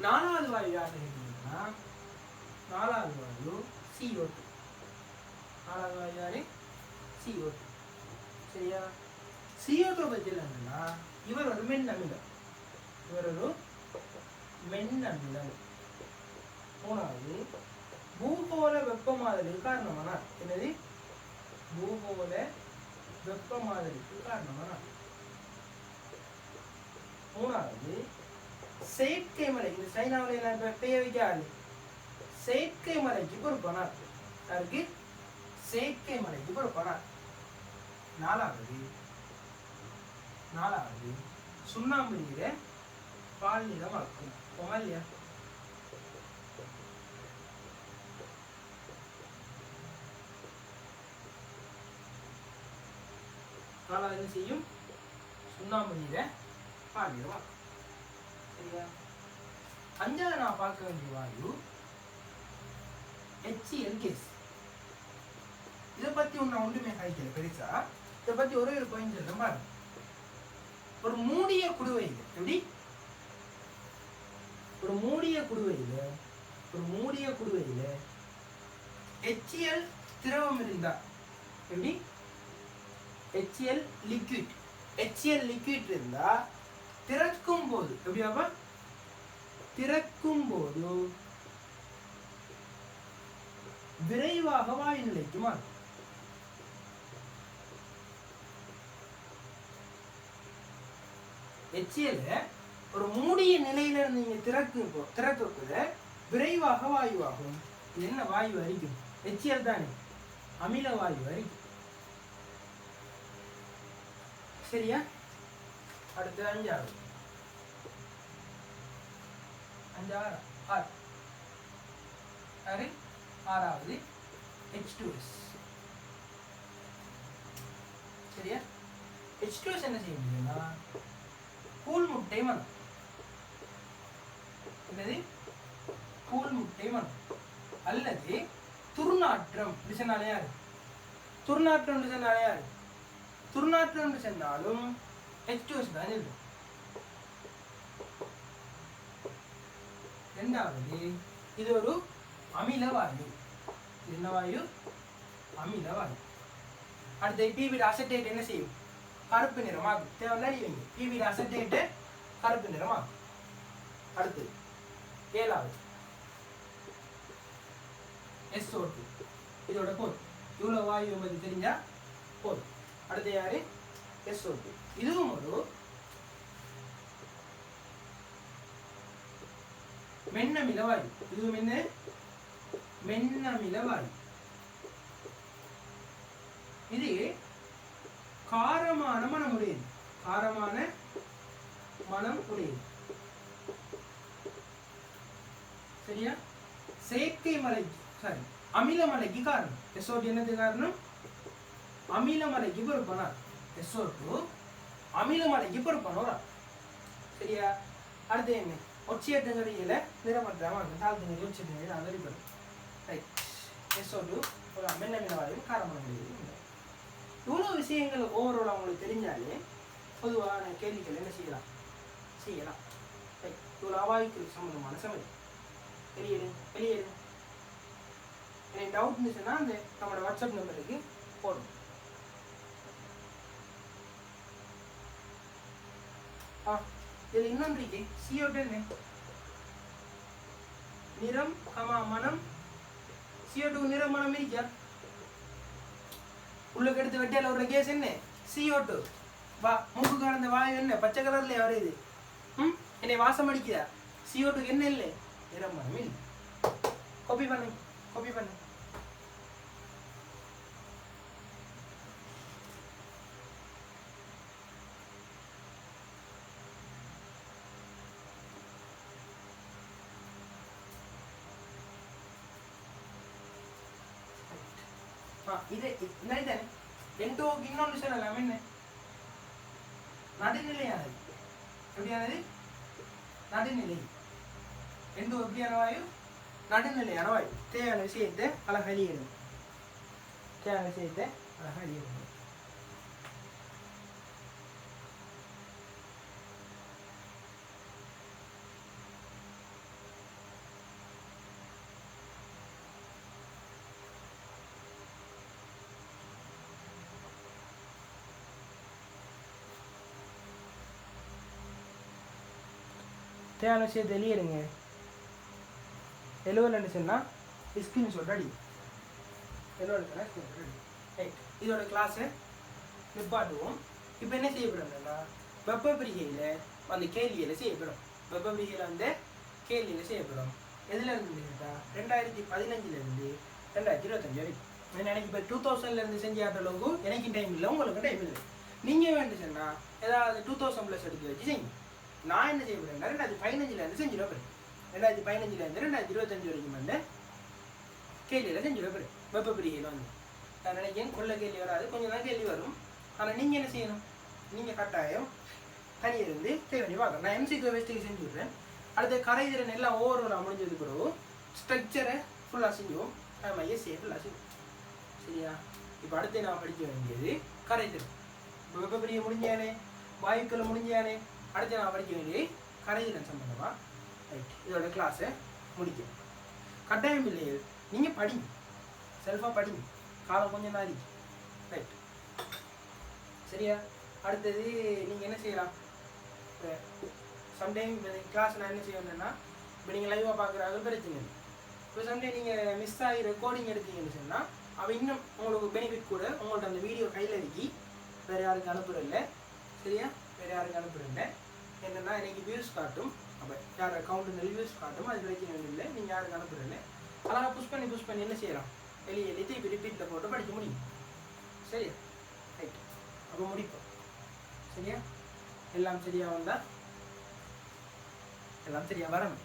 நாலாவது வாயு யார் இருக்குன்னா நாலாவது வாயு CO2. நாலாவது வாயு யாரு? CO2. சரியா? CO2 பற்றி என்னன்னா இவர் ஒரு மென்னமிலம். மூணாவது பூகோள வெப்பமாதலுக்கு காரணமானார். என்னது? பூகோள வெப்பமாதலுக்கு காரணமானார். மூணாவது செயற்கை மலை. இந்த சைனாவில் பெய்ய வைக்காது. செயற்கை மலைக்கு பொறுப்பானார். யாருக்கு? செயற்கை மலைக்கு பொறுப்பானார். நாலாவது சுண்ணாம்பு நீரை பால் நிறம் ஆக்கும். இல்லையா? நாலாவது என்ன செய்யும்? சுண்ணாம்பு நீரை பால் நிறம் ஆக்கும். சரியா? அஞ்சாவது நான் பார்க்க வேண்டிய வாயு HCl கேஸ். இதை பத்தி ஒன்றுமே கழிக்கல பெருசா. இதை பத்தி ஒரே ஒரு பாயிண்ட் சொல்றேன் பாருங்க. ஒரு மூடிய குடுவையில் எப்படி? ஒரு மூடிய குடுவையில் HCl திரவம் இருந்தா எப்படி? HCl லிக்விட் இருந்தா திறக்கும் போது எப்படியாப்பா? திறக்கும் போது விரைவாக வாயு நிலைக்கு மாறும். HCl ஒரு மூடிய நிலையில நீங்க திறக்குள்ள விரைவாக வாயுவாகும். இது என்ன வாயு அரிக்கும்? HCl தானே, அமில வாயு அரிக்கும். சரியா? அடுத்து அஞ்சாவது ஆறாவது H2S. சரியா? H2S என்ன செய்ய முடியும்னா கூழ் முட்டை மனம். என்னது? கூழ் முட்டை மனம் அல்லது துர்நாற்றம். துர்நாற்றம் சென்றாலும் H2S தான் இருக்கும். ரெண்டாவது இது ஒரு அமிலவாயு. என்ன வாயு? அமிலவாயு. அடுத்து பீவிட அசட்டேட் என்ன செய்யும்? கருப்பு நிறமாகும். தேவையில்லை வைங்க. பீவிட அசட்டேட் கருப்பு நிறமாகும். அடுத்து 7வது SO2. இதோட போதும். இவ்வளோ வாயு என்பது தெரிஞ்சா போதும். அடுத்து யாரு? SO2. இதுவும் ஒரு மென்னமில வாயு. இதுவும் என்ன? மென்னமில வாயு. இது காரமான மனம் உடையது. காரமான மனம் உடையது. சரியா? செயற்கை மலைக்கு சாரி அமிலமலைக்கு காரணம். SO2 என்னது காரணம்? அமிலமலைக்கு பொறுப்பானார். SO2 அமிலமலைக்கு பொறுப்பானோரா. சரியா? அடுத்து என்ன? ஒட்சியத்துங்கரையில நிறமற்றாம தாழ்த்துங்கரை ஒட்சியத்துங்கரையில் அது வெளிப்படும். ரைட். SO2 ஒரு மென்னமில வாயு காரமான முடியுது. இவ்வளோ விஷயங்கள் ஓவரால் அவங்களுக்கு தெரிஞ்சாலே பொதுவான கேள்விகள் என்ன செய்யலாம்? ரைட். இவ்வளோ அவாய்க்கு சம்பந்தமான சமையல். வெளியேறு. எனக்கு டவுட் இருந்துச்சுன்னா அந்த நம்மளோட வாட்ஸ்அப் நம்பருக்கு போடும். இதில் இன்னொன்று இருக்கு. CO2 நிறம் மனம். CO2 நிறம் மனம் இருக்கா? உள்ளுக்கு எடுத்து வெட்டியால ஒரு கேஸ் என்ன? CO2. மூக்கு கலந்த வாயு என்ன? பச்சை கலர்ல வருது. என்னை வாசம் அடிக்குதா? CO2 என்ன இல்லை? நிறம் மனம் இல்லை. காப்பி பண்ணு. இது என்னது? N2க்கு இன்னொன்று சொல்லலாம். என்ன? நடுநிலையானது. எப்படியானது? நடுநிலை. N2 எப்படியான வாயு? நடுநிலையான வாயு. தேவையான விஷயத்தை அழகாக எழுதிடும். தேவையான விஷயத்தை எழுதிடுங்க. எழுவலன்னு சொன்னால் ஸ்கிரீன்ஷாட் அடி. ரைட். இதோட கிளாஸை நிப்பாட்டுவோம். இப்போ என்ன செய்யப்படும்னா வெப்ப பிரிகையில் அந்த கேள்வியில் செய்யப்படும். வெப்ப பிரிகையில் அந்த கேள்வியில் செய்யப்படும். எதில் இருந்து கேட்டால் 2015 2025 வரைக்கும். எனக்கு இப்போ 2000 செஞ்ச அளவுக்கு எனக்கு டைம் இல்லை, உங்களுக்கு டைம் இல்லை. நீங்கள் வேண்டு சொன்னால் ஏதாவது 2000+ எடுத்து வச்சு செய்யுங்க. நான் என்ன செய்யப்படுறேன்னா 2015 செஞ்சுருவேன். 2015 2025 வரைக்கும் வந்து கேள்வியில் செஞ்சுருவேன். வெப்ப பிரிகையில் வந்து நான் நினைக்கிறேன் கொள்ள கேள்வி வராது, கொஞ்சம் தான் கேள்வி வரும். ஆனால் நீங்கள் என்ன செய்யணும்? நீங்கள் கட்டாயம் தனியாக இருந்து தேவை பார்க்கணும். நான் MCQ வேஸ்ட்டுக்கு செஞ்சு விட்றேன். அடுத்த கரைதிறன் எல்லாம் ஓவரால் முடிஞ்சது பிறகு ஸ்ட்ரக்சரை ஃபுல்லாக செஞ்சுவோம். எஸ்ஏ ஃபுல்லாக செய்வோம். சரியா? இப்போ அடுத்து நான் படிக்க வேண்டியது கரைதிறன். இப்போ வெப்ப பிரிகை முடிஞ்சானே, வாயுக்களை முடிஞ்சானே, அடுத்து நான் படிக்க வேண்டியது கரைதிறன் சம்பந்தமாக. ரைட். இதோட கிளாஸை முடிக்கும். கட்டாயம் இல்லையே, நீங்கள் படிங்க, செல்ஃபாக படிங்க. காலம் கொஞ்சம் தான் இருக்கு. ரைட். சரியா? அடுத்தது நீங்கள் என்ன செய்யலாம்? சம்டைம் கிளாஸ் நான் என்ன செய்யணும்னா, இப்போ நீங்கள் லைவாக பார்க்குறாங்க பிரச்சனை. இப்போ சம்டைம் நீங்கள் மிஸ் ஆகி ரெக்கார்டிங் எடுத்தீங்கன்னு சொன்னால் அவள் இன்னும் உங்களுக்கு பெனிஃபிட் கூட. உங்கள்ட்ட அந்த வீடியோ கையில் இருக்கி வேறு யாருக்கு அனுப்புறதில்ல. சரியா? வேறு யாருக்கு அனுப்புறதில்ல. என்னென்னா எனக்கு வியூஸ் காட்டும். அப்போ யார் அக்கௌண்ட்டு வியூஸ் காட்டும், அது பிரச்சனை இல்லை. நீங்கள் யாருக்கு அனுப்புறதில்ல. அதனால் புஷ் பண்ணி என்ன செய்யலாம்? வெளியே எழுதி இப்போ ரிப்பீட்டில் போட்டு படிக்க முடியும். சரியா? ரைட். அப்போ முடிப்போம். சரியா? எல்லாம் சரியாக வந்தால் எல்லாம் சரியாக வரணும்.